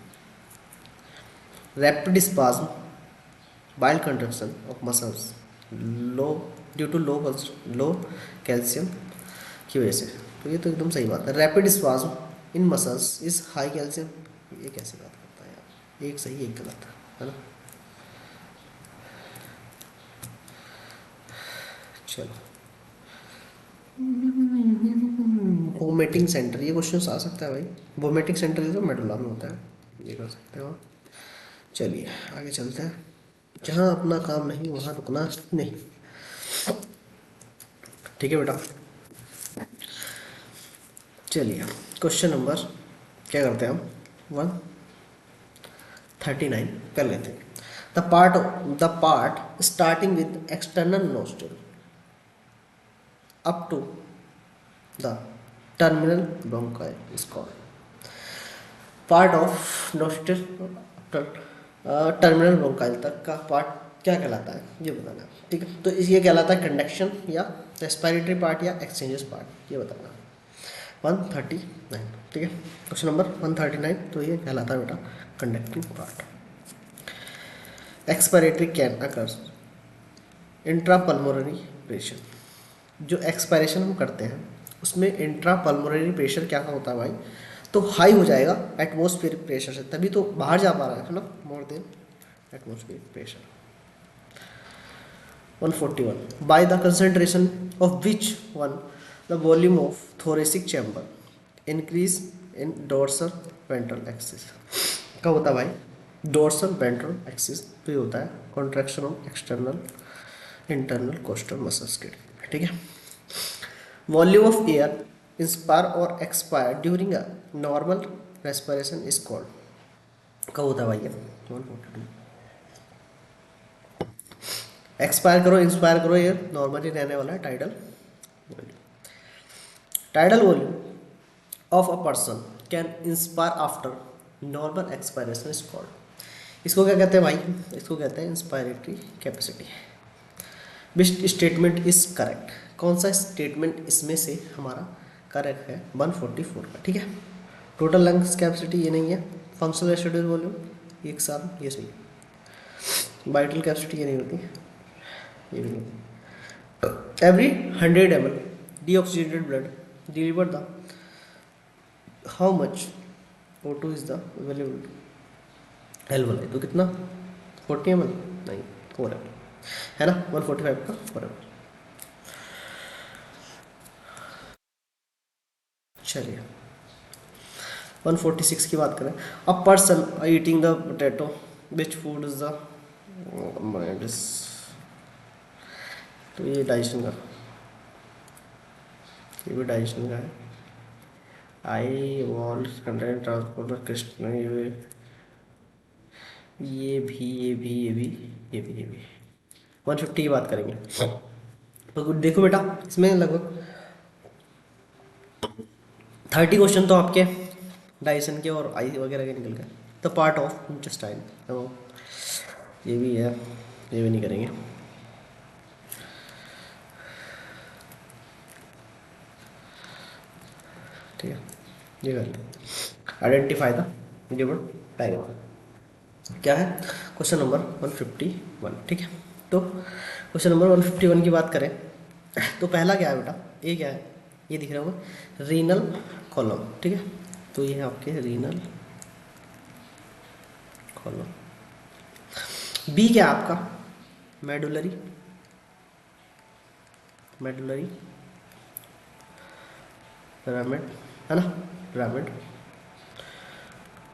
Rapid spasm bile contraction of muscles low due to low calcium की वजह से। तो ये तो एकदम सही बात है। Rapid spasm in muscles is high calcium, ये कैसी बात करता है यार, एक सही एक गलत, है ना। चलो, वोमिटिंग सेंटर, ये क्वेश्चन आ सकता है भाई। वोमिटिंग सेंटर जो मेडुला में होता है, ये कर सकते हो। चलिए आगे चलते हैं। जहाँ अपना काम नहीं वहाँ रुकना नहीं, ठीक है बेटा। चलिए क्वेश्चन नंबर क्या करते हैं हम, 139 कर लेते हैं। The part starting with external nostril up to the terminal bronchi is called. Part of nostril terminal bronchiole तक का पार्ट क्या कहलाता है, ये बताना है, ठीक है। तो ये कहलाता है कंडक्शन या रेस्पिरेटरी पार्ट या एक्सचेंजेस पार्ट, ये बताना है। 139, ठीक है। क्वेश्चन नंबर 139, तो ये कहलाता है बेटा conducting part. Expiratory can occurs intrapulmonary pressure, जो एक्सपायरेशन हम करते हैं उसमें इंट्रापल्मोनरी प्रेशर क्या होता है भाई, तो हाई हो जाएगा एटमॉस्फेरिक प्रेशर से, तभी तो बाहर जा पा रहा है ना, more than atmospheric pressure. 141 by the concentration of which one the volume of thoracic chamber increase in dorsal ventral axis, कब होता है भाई, डोर्सल वेंट्रल एक्सिस पे होता है contraction of external internal coastal muscles के, ठीक है। वॉल्यूम ऑफ एयर इंस्पायर और expire during a normal respiration is called, कब होता है भाई ये, 142। एक्सपायर करो इंस्पायर करो, ये नॉर्मली रहने वाला है tidal volume. Tidal volume of a person can inspire after normal expiration is called. इसको क्या कहते हैं भाई, इसको कहते हैं inspiratory capacity. Which statement is correct, कौन सा स्टेटमेंट इसमें से हमारा करेक्ट है, 144 का, ठीक है। टोटल लंग्स कैपेसिटी ये नहीं है, फंक्शनल रेसिडुअल वॉल्यूम एक साथ ये सही है। वाइटल कैपेसिटी ये नहीं होती, ये भी नहीं। Every 100 ml deoxygenated blood deliver the how much O2 is the available alveoli, तो कितना 40 ml नहीं 4 ml है ना, 145 का 4 ml। चलिए 146 की बात करें। A person eating the potato which food is the, तो ये डाइजेशन का, ये भी डाइजेशन का है। आई वॉल्ट कंटेंट ट्रांसपोर्टर क्रिस्टल, ये भी ये भी ये भी ये भी ये भी 150 की बात करेंगे। तो देखो बेटा इसमें लगभग 30 क्वेश्चन तो आपके डाइजेशन के और आई वगैरह के निकल गए। द पार्ट ऑफ इंटेस्टाइन, तो ये भी है, ये भी नहीं करेंगे। ठीक है, ये कर लें। आइडेंटिफाई द गिवन डायग्राम क्या है, क्वेश्चन नंबर 151, ठीक है। तो क्वेश्चन नंबर 151 की बात करें तो पहला क्या है बेटा, ये क्या है, ये दिख रहा होगा रीनल कॉलम, ठीक है। तो ये है आपके रीनल कॉलम। बी क्या है आपका, मेडुलरी पिरामिड, है ना, पिरामिड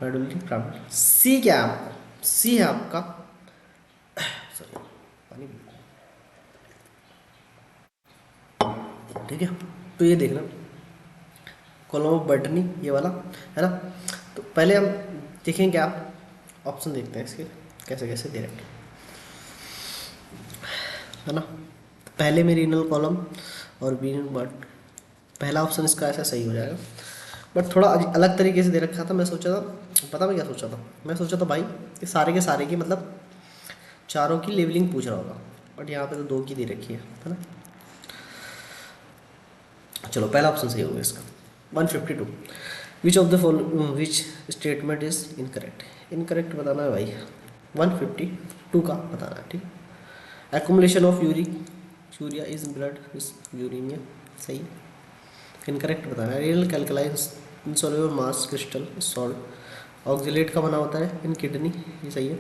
मेडुलरी पिरामिड। सी क्या है आपका, सी है आपका सॉरी पानी, ठीक है। तो ये देखना कॉलम ऑफ बटनी ये वाला, है ना। तो पहले हम देखें क्या ऑप्शन देखते हैं इसके कैसे कैसे दे रखे है ना। पहले में रीनल कॉलम और बी, बट पहला ऑप्शन इसका ऐसा सही हो जाएगा, बट थोड़ा अलग तरीके से दे रखा था। मैं सोचा था, पता मैं क्या सोचा था, मैं सोचा था भाई कि सारे के सारे की मतलब चारों की लेवलिंग पूछ रहा होगा, बट यहाँ पे तो 2 की दे रखी है ना। चलो पहला ऑप्शन सही होगा इसका। 152 विच of the following which statement is incorrect, incorrect बताना है भाई। 152 का बताना है, ठीक। Accumulation of urea is blood is Urania, सही। इनकरेक्ट बताना है। रियल कैल्कुलाइन इनसॉल्युबल मास क्रिस्टल सॉल्ट ऑक्जिलेट का बना होता है इन किडनी, ये सही है।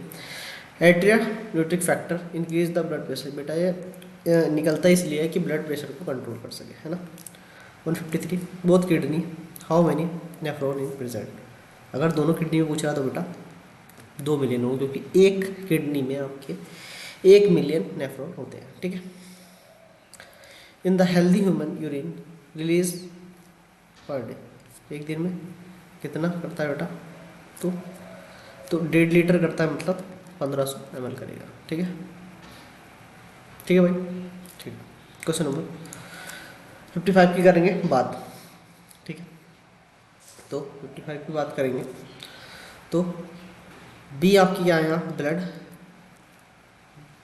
Atria Nutrich factor increase the blood pressure, बेटा ये निकलता इसलिए है कि ब्लड प्रेशर को कंट्रोल कर सके, है ना। 153 both kidney how many nephron in present, अगर दोनों किडनी में पूछ रहा तो बेटा 2 मिलियन होंगे, क्योंकि एक किडनी में आपके 1 मिलियन नेफ्रॉन होते हैं, ठीक है। In the healthy human urine release per day, एक दिन में कितना करता है बेटा, तो 1.5 लीटर करता है, मतलब 1500 ml करेगा, ठीक है। ठीक है भाई, ठीक। क्वेश्चन नंबर 55 की करेंगे बात, ठीक है। तो 55 की बात करेंगे तो बी आपकी क्या है यहाँ ब्लड,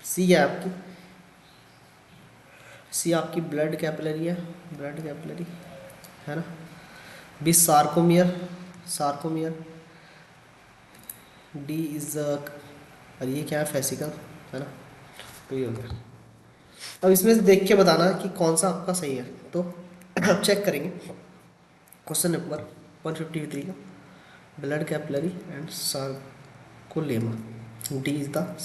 सी है आपकी, सी आपकी ब्लड कैपिलरी है, ब्लड कैपिलरी है ना। B sarcomere, sarcomere. D is और ये क्या है फेसिकल, है ना। तो ये हो गया। अब इसमें से देख के बताना कि कौन सा आपका सही है, तो अब चेक करेंगे क्वेश्चन नंबर 153 का। Blood capillary and sarcolemma, D is the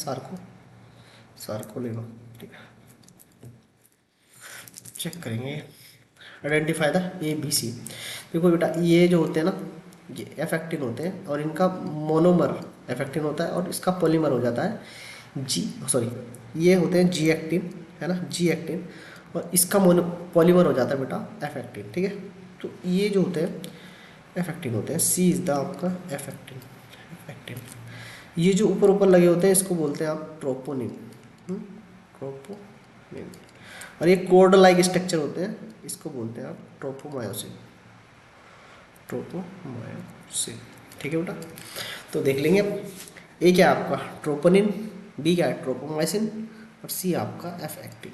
sarcolemma, ठीक है। चेक करेंगे identify the A B C. देखो बेटा ये जो होते हैं ना ये एफेक्टिन होते हैं, और इनका मोनोमर एफेक्टिन होता है और इसका पॉलीमर हो जाता है जी, सॉरी ये होते हैं जी एक्टिन, है ना, जी एक्टिन, और इसका मोनो पॉलीमर हो जाता है बेटा एफेक्टिन, ठीक है। तो ये जो होते हैं एफेक्टिन होते हैं, सी इज द आपका एफेक्टिन, एफेक्टिन। ये जो ऊपर ऊपर लगे होते हैं इसको बोलते हैं आप ट्रोपोनिन, ट्रोपोनिन। और ये कोर्ड लाइक स्ट्रक्चर होते हैं, इसको बोलते हैं आप ट्रोपोमायोसिन, ट्रोपोमायोसिन, ठीक है बेटा। तो देख लेंगे अब ए क्या है आपका ट्रोपोनिन, बी क्या है ट्रोपोमायोसिन, और सी आपका एफ एक्टिन।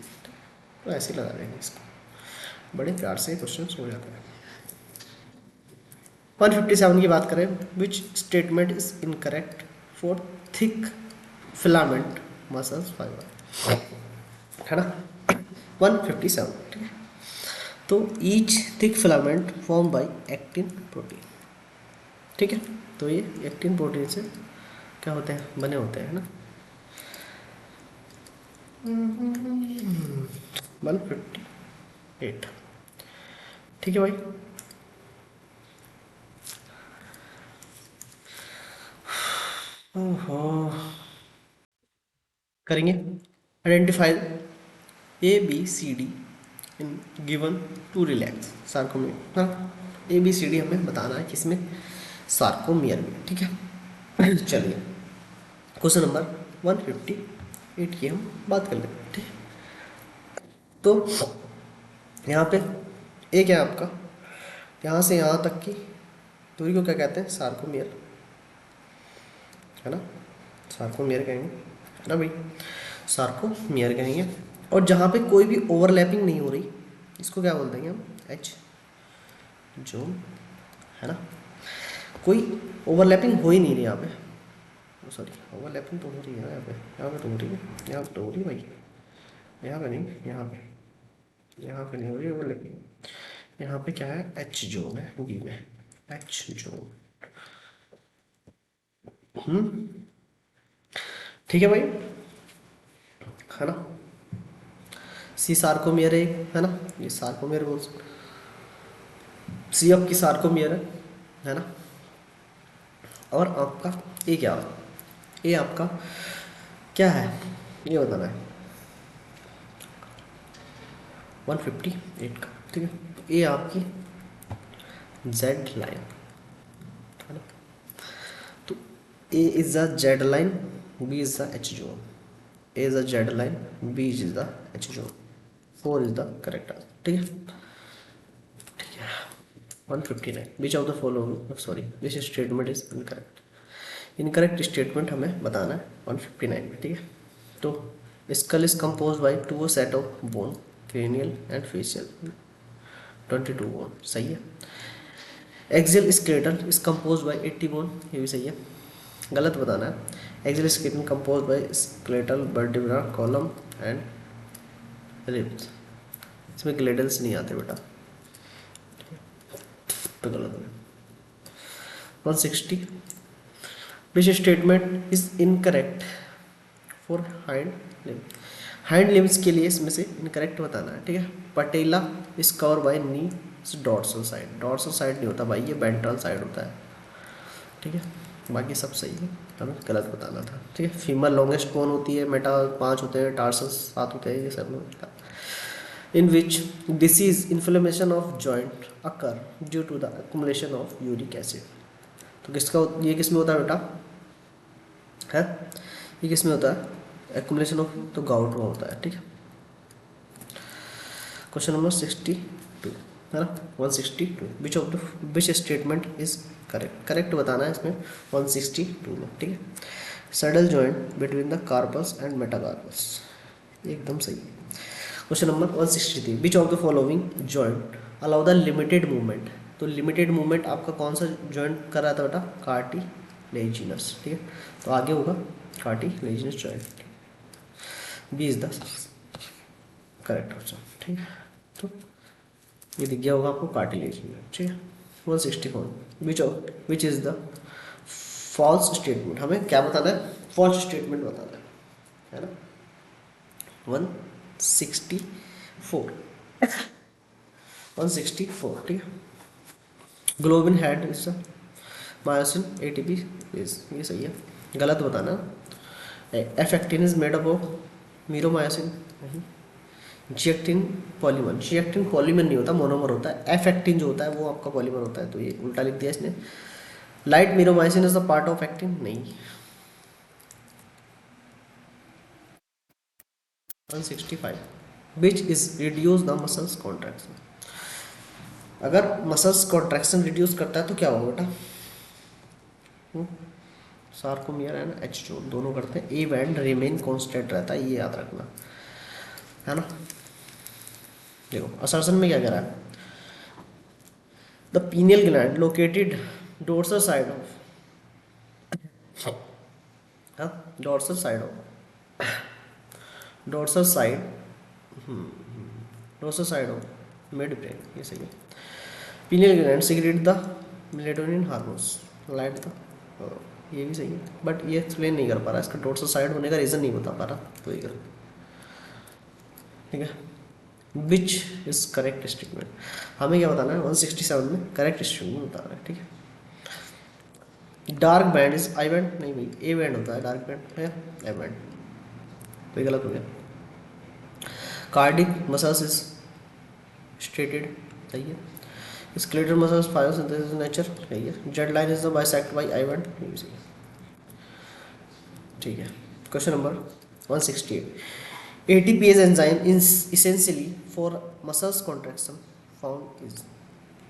तो ऐसे लगा देंगे इसको, बड़े प्यार से क्वेश्चन हो जाते हैं। 157 की बात करें, विच statement is incorrect for thick filament muscles fibre, है ना। 157, ठीक है। तो each thick filament form by actin protein, ठीक है। तो ये एक्टिन प्रोटीन से क्या होते हैं बने होते हैं, है ना। 158, ठीक है भाई। ओहो करेंगे identify A B C D in given to relax sarcomere, हाँ ए बी सी डी हमें बताना है किसमें, सार्कोमियर में, ठीक है। चलिए क्वेश्चन नंबर 158 की हम बात कर लेते हैं, ठीक है। तो यहाँ पे ए क्या है आपका, यहाँ से यहाँ तक की दूरी को क्या कहते हैं सार्कोमियर, है ना, सार्कोमियर कहेंगे, है ना भाई, सार्कोमियर कहेंगे। और जहाँ पे कोई भी ओवरलैपिंग नहीं हो रही इसको क्या बोल देंगे हम एच जोन, है ना। कोई ओवरलैपिंग हो ही नहीं रही यहाँ पे, सॉरी ओवरलैपिंग तो हो रही है यहाँ पे तो हो रही है, यहाँ पे तो हो रही है भाई, यहाँ पे नहीं, यहाँ पे नहीं हो रही ओवरलैपिंग। यहाँ पे क्या है एच जोन है, बी में एच जोन, ठीक है भाई, है ना। सी सार्कोमियर है ना, ये सार्कोमियर बोल सी आपकी सार्कोमियर है ना। और आपका ए क्या, ए आपका क्या है ये बताना है 158 का, ठीक है। तो ए आपकी जेड लाइन, है ना। तो A is the Z line, B is the H zone. A is the Z line, B is the H zone. 4 is the correct answer. ठीक है, 159. Which of the following, sorry, this statement is incorrect. Incorrect statement हमें बताना है 159 में. ठीक है, तो skull is compose by 2 set of bone, cranial and facial, 22 bone. सही है. Axial skeletal is compose by 80 bone, ये भी सही है. गलत बताना है. Axial skeletal compose by skeletal, vertebra column and ribs. इसमें ग्लेडल्स नहीं आते बेटा, तो गलत है. 160. विच statement is incorrect for hind limb. Hind limbs के लिए इसमें से इनकरेक्ट बताना है. ठीक है. Patella is cover by knee dorsal side. Dorsal side नहीं होता भाई, ये वेंट्रल साइड होता है. ठीक है, बाकी सब सही है, हमें गलत बताना था. ठीक है. फीमर लॉन्गेस्ट कौन होती है, मेटा 5 होते हैं, टार्सल 7 होते हैं, ये सब में. In which disease inflammation of joint occur due to the accumulation of uric acid. तो किसका, ये किस में होता है बेटा, है ये किस में होता है, एक्युमुलेशन ऑफ, तो गाउट में होता है. ठीक है. क्वेश्चन नंबर 62 है ना, 162. Which of the which statement is correct. Correct बताना है इसमें 162 में. ठीक है. Saddle joint between the carpus and metacarpus, एकदम सही है. Question number 163. Which of the following joint allow the limited movement. तो लिमिटेड मूवमेंट आपका कौन सा जॉइंट कर रहा था बेटा, कार्टिलेजिनस. ठीक है, तो आगे होगा cartilaginous joint. B is the correct option. ठीक है, तो ये दिख गया होगा आपको कार्टिलेजिनस. ठीक है. 164. Which is the false statement. हमें क्या बताना है, फॉल्स स्टेटमेंट बताना है ना. 164. 164. ठीक है. Globin head is myosin ATP is, ये सही है. गलत बताना. F actin is made up of meromyosin, नहीं. जिएक्टिन पॉलीमर, जिएक्टिन पॉलीमर नहीं होता, मोनोमर होता है. एफेक्टिन जो होता है वो आपका पॉलीमर होता है, तो ये उल्टा लिख दिया इसने. Light meromyosin is the part of actin, नहीं. 165. Which is reduce the muscles contraction. अगर मसल्स कॉन्ट्रैक्शन रिड्यूस करता है तो क्या होगा बेटा, सार्कोमियर एंड एच जोन दोनों करते हैं. ए बैंड रिमेन कांस्टेंट रहता है, ये याद रखना है ना. देखो असर्शन में क्या कह रहा है, the pineal gland located dorsal side of, dorsal side of, dorsal side, dorsal side of mid brain, ये सही है. Pineal gland secrete the melatonin hormones, light the, ये भी सही है. बट ये एक्सप्लेन नहीं कर पा रहा, इसका डोर्सल साइड होने का रीज़न नहीं बता पा रहा, तो ये कर. ठीक है. Which is correct statement. हमें क्या बताना है 167 में, करेक्ट स्टेटमेंट बताना है. ठीक है. Dark band is I band, नहीं भाई, ए बैंड होता है डार्क बैंड, है ए बैंड, तो ये गलत हो गया. कार्डिक मसल्स इज स्ट्रेटेड, सही है. स्केलेटल मसल्स फायोसिंथेसिस नेचर, सही है. Z line is the bisect by I band, ये भी सही है. ठीक है. Question number 168. ATPase enzyme is essentially for muscles contraction found is,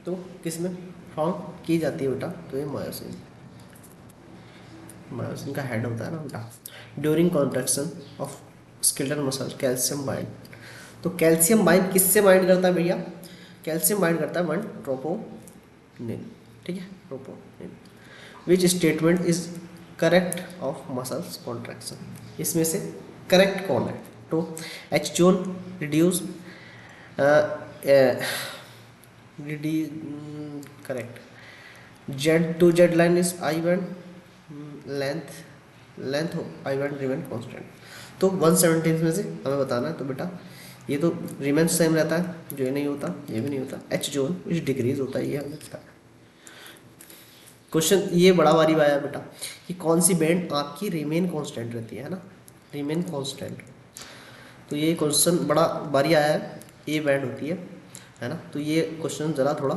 तो किस में फाउंड की जाती है बेटा, तो ये मायोसिन, मायोसिन का हेड होता है ना बेटा. During contraction of skeletal muscle calcium bind. तो कैल्शियम बाइंड किससे बाइंड करता है भैया, कैल्शियम बाइंड करता है 1 ट्रोपोनिन. ठीक है, troponin. Which statement is correct of muscles contraction. इसमें से करेक्ट कौन है, तो H zone reduce, correct. Z to Z line is I band, length I band remain constant. तो 117 में से हमें बताना है, तो बेटा ये तो रिमेन सेम रहता है, जो ये नहीं होता, ये भी नहीं होता. एच जोन इज डिक्रीज होता है, ये हमें बता. क्वेश्चन ये बड़ा बारी आया बेटा कि कौन सी बैंड आपकी रिमेन कांस्टेंट रहती है ना, रिमेन कांस्टेंट. तो ये क्वेश्चन बड़ा बारी आया है, ए बैंड होती है ना. तो ये क्वेश्चन ज़रा थोड़ा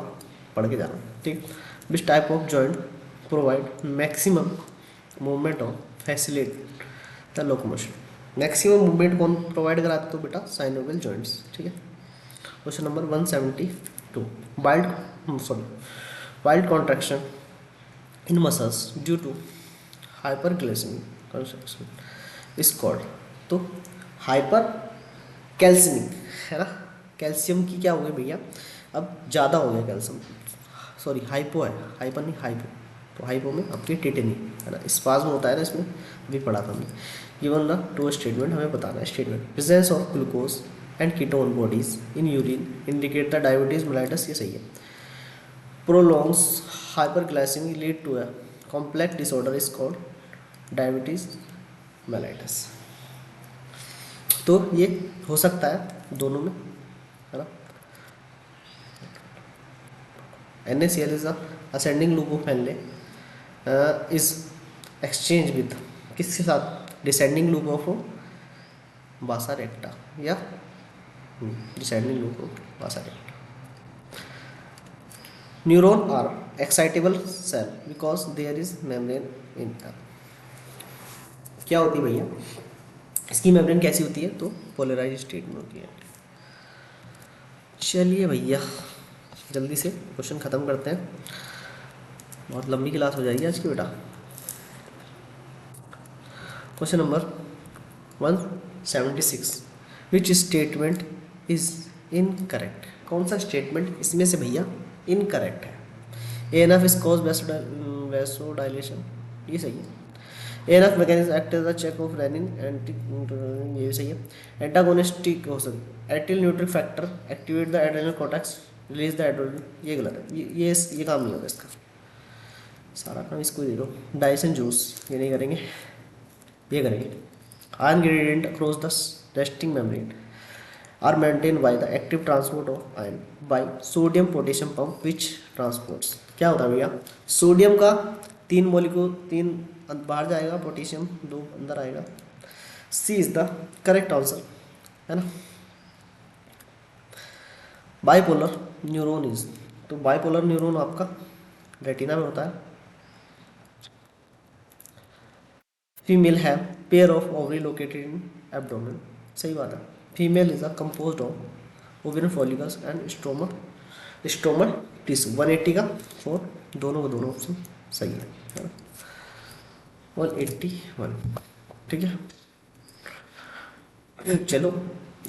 पढ़ के जाना. ठीक. Which type of joint provide maximum movement of facilitate the locomotion. Maximum movement कौन प्रोवाइड कराता है? तो बेटा साइनोवियल जॉइंट्स। ठीक है। Question number 172, wild contraction in muscles due to hyperglycemic construction is called. तो हाइपर कैल्सिमिक है ना, कैल्शियम की क्या हो गई भैया, अब ज़्यादा हो गया कैल्शियम, सॉरी हाइपो है, हाइपर नहीं हाइपो, तो हाइपो में आपकी टेटेनी है ना, स्पाज्म होता है ना इसमें, अभी पढ़ा था हमने। गिवन द टू स्टेटमेंट, हमें बताना है statement. Presence of glucose and ketone bodies in urine indicate the diabetes mellitus, ये सही है। Prolongs hyperglycemic lead to a complex disorder is called diabetes mellitus. तो ये हो सकता है दोनों में, है ना। NaCl is ascending loop of Henle is exchange with किसके साथ? Descending loop of vasa recta या descending loop of vasa recta. Neuron are excitable cell because there is membrane in. क्या होती है भैया इसकी मेम्ब्रेन कैसी होती है? तो पोलराइज स्टेट में होती है। चलिए भैया जल्दी से क्वेश्चन ख़त्म करते हैं, बहुत लंबी क्लास हो जाएगी आज की बेटा। Question number 176, which statement is incorrect? कौन सा स्टेटमेंट इसमें से भैया इनकरेक्ट है? एएनएफ इज कॉज वैसोडाइलेशन, ये सही है। ANF mechanism act as the check of renin anti, ये सही है। एंटागोनिस्टिक हो सकता, atrial neutral factor activate the adrenal cortex release the adrenal, ये गलत है, ये काम नहीं होगा इसका, सारा काम इसको दे दो। डाइसन जूस ये नहीं करेंगे, ये करेंगे। Iron gradient across the resting membrane are maintain by the active transport of iron by sodium potassium pump which transports. क्या होता है भैया? सोडियम का 3 मॉलिक्यूल, 3 बाहर जाएगा, पोटेशियम 2 अंदर आएगा। C is the correct answer, है ना। बाइपोलर न्यूरॉन इज, तो बाइपोलर न्यूरॉन आपका रेटिना में होता है। Female have pair of ovary located in abdomen, सही बात है। Female is a composed of ovarian follicles and stromal tissue. 180 का 4, दोनों का दोनों ऑप्शन सही है ना। 181, ठीक है। चलो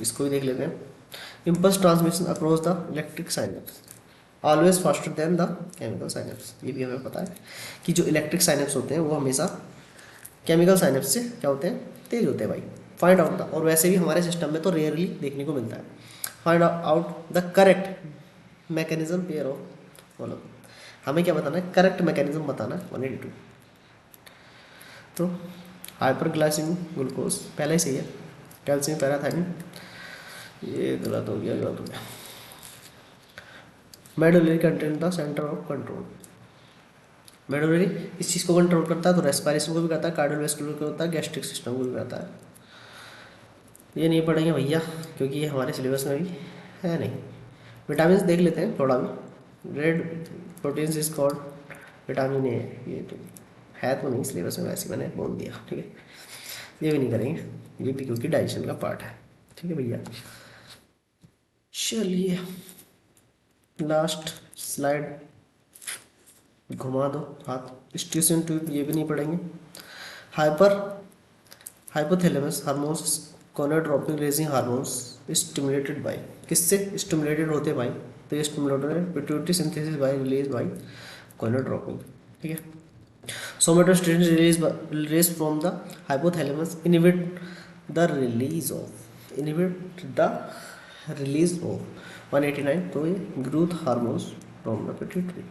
इसको भी देख लेते हैं। Impulse transmission across the electric synapse always faster than the chemical synapse, ये भी हमें पता है कि जो इलेक्ट्रिक साइनेप्स होते हैं वो हमेशा केमिकल साइनेप्स से क्या होते हैं? तेज होते हैं भाई। फाइंड आउट द, और वैसे भी हमारे सिस्टम में तो रेयरली देखने को मिलता है। Find out the correct mechanism pair of follow, हमें क्या बताना है? करेक्ट मैकेनिज्म बताना है। 182, तो हाइपरग्लाइसेमिक ग्लूकोज पहले ही सही है। कैल्शियम पैराथाइनिन, ये गलत हो गया, गलत हो गया। Medullary content the centre of control, medullary इस चीज़ को कंट्रोल करता है, तो रेस्पिरेशन को भी करता है, कार्डियोवैस्कुलर को होता है, गैस्ट्रिक सिस्टम को भी करता है। ये नहीं पढ़ेंगे भैया क्योंकि ये हमारे सिलेबस में भी है नहीं। विटामिन देख लेते हैं थोड़ा भी। Red proteins is called vitamin A, ये तो है तो नहीं सिलेबस में, वैसे मैंने बोल दिया, ठीक है। ये भी नहीं करेंगे, ये भी क्योंकि डाइजेशन का पार्ट है, ठीक है भैया। चलिए लास्ट स्लाइड घुमा दो हाथ। स्टेशन ट्यूब ये भी नहीं पढ़ेंगे। Hypothalamus hormones gonadotropin raising hormones stimulated by, किससे स्टिमुलेटेड होते हैं भाई? तो ये स्टिमुलेटेड है pituitary synthesis by release by gonadotropin, ठीक है। Somatostatin release from the hypothalamus inhibit the release of 189, तो ये growth hormones from the pituitary.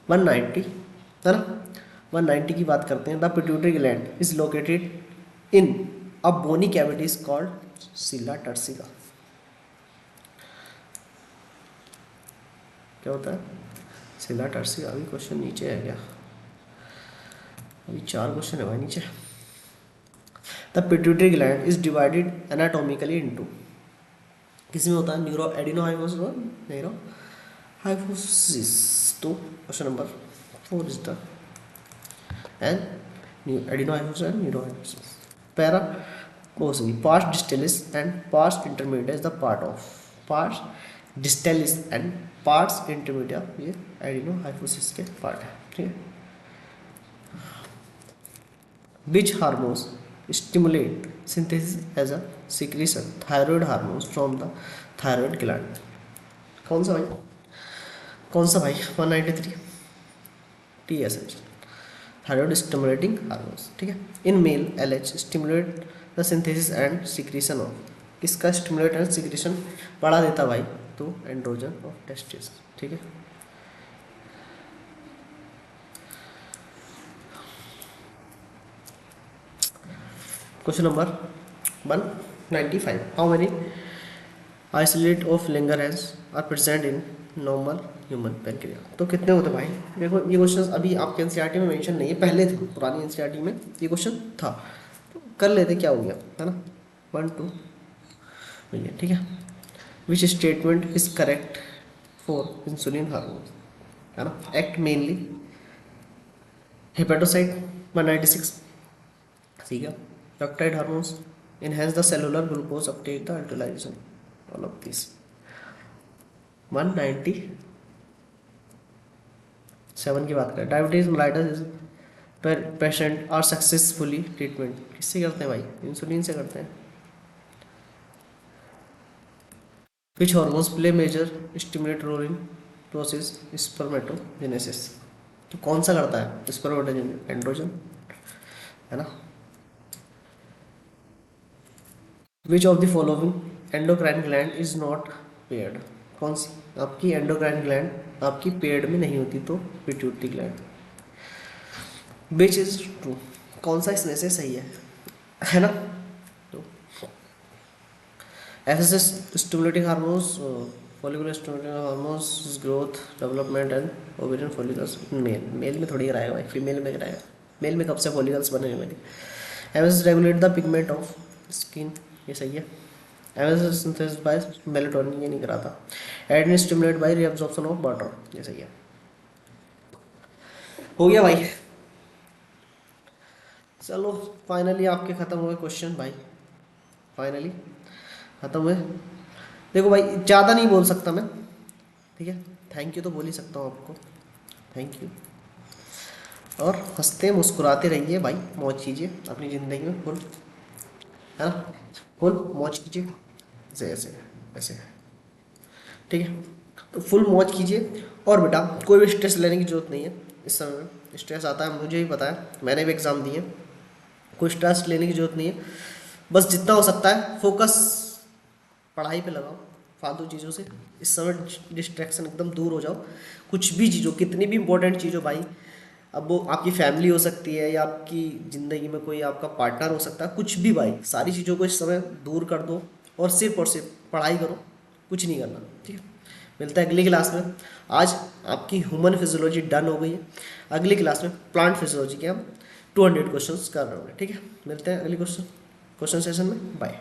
190 है ना। 190 की बात करते हैं। The pituitary gland is located in a bony cavity is called sella turcica, क्या होता है? सिला टर्सिका। अभी क्वेश्चन नीचे है क्या? अभी 4 क्वेश्चन है भाई नीचे। The pituitary gland is divided anatomically into, किसमें होता है? न्यूरो एडिनोहाइपोसिस और न्यूरो हाइपोसिस। तो question number 4 is the and adenohypophysis and neurohypophysis. Para वो सही pars distalis and pars intermediate is the part of pars distalis and pars intermediate ये adenohypophysis के part है। ठीक है। Which hormones stimulate synthesis as a secretion? Thyroid hormones from the thyroid gland. कौन सा भाई? कौन सा भाई? 193 TSH thyroid stimulating hormones। ठीक है। In male LH stimulate the synthesis and secretion of किसका stimulate and secretion बढ़ा देता भाई? तो एंड्रोजन ऑफ टेस्टिस। ठीक है। Question number 195. How many isolate of Langerhans are present in normal human pancreas? तो कितने होते भाई? देखो ये क्वेश्चन अभी आपके एनसीईआरटी में मेंशन नहीं है, पहले थे पुरानी एनसीईआरटी में ये क्वेश्चन था, तो कर लेते क्या हो गया है ना, 1-2 मिलियन। ठीक है। विच statement is correct for insulin hormone है ना? Act mainly hepatocyte 196। ठीक है। Peptide hormones enhance the cellular glucose uptake, the utilization, all of these। 197 की बात करें, diabetes mellitus patient are successfully treatment किससे करते हैं भाई? इंसुलिन से करते हैं। Which hormones play major stimulate role in process spermatogenesis? तो कौन सा करता है स्पर्मेटोजेनेसिस? एंड्रोजन है ना। Which of the following endocrine gland is not paired? कौन सी आपकी एंडोक्राइन ग्लैंड आपकी पेयर्ड में नहीं होती? तो pituitary gland. Which is true? कौन सा इसमें से सही है ना? तो FSS stimulating hormones, follicular stimulating hormones, growth development and ovarian follicles. Male में थोड़ी कराएगा भाई, फीमेल में कराएगा। मेल में कब से फॉलिकल्स बने मेरे? FSS regulate the pigment of skin, ये सही है। एफएसएस सिंथेसिस बाय मेलेटोनिन, ये नहीं कराता। Adenine stimulate by reabsorption of water, ये सही है। हो गया भाई। चलो फाइनली आपके खत्म हुए क्वेश्चन भाई, फाइनली खत्म हुए। देखो भाई ज़्यादा नहीं बोल सकता मैं, ठीक है। थैंक यू तो बोल ही सकता हूँ आपको, थैंक यू। और हंसते मुस्कुराते रहिए भाई, मौज कीजिए अपनी ज़िंदगी में फुल, है ना, फुल मौज कीजिए, ऐसे ऐसे ऐसे, ठीक है। तो फुल मौज कीजिए। और बेटा कोई भी स्ट्रेस लेने की ज़रूरत नहीं है इस समय में। स्ट्रेस आता है, मुझे भी पता है, मैंने भी एग्ज़ाम दिए। कोई स्ट्रेस लेने की ज़रूरत नहीं है। बस जितना हो सकता है फोकस पढ़ाई पे लगाओ, फालतू चीज़ों से इस समय डिस्ट्रैक्शन एकदम दूर हो जाओ। कुछ भी चीज़ हो, कितनी भी इंपॉर्टेंट चीज़ हो भाई, अब वो आपकी फैमिली हो सकती है या आपकी ज़िंदगी में कोई आपका पार्टनर हो सकता है, कुछ भी भाई, सारी चीज़ों को इस समय दूर कर दो और सिर्फ पढ़ाई करो, कुछ नहीं करना, ठीक है। मिलता है अगली क्लास में। आज आपकी ह्यूमन फिजियोलॉजी डन हो गई है। अगली क्लास में प्लांट फिजियोलॉजी के हम 200 क्वेश्चंस कर रहे होंगे, ठीक है। मिलते हैं अगली क्वेश्चन सेशन में। बाय।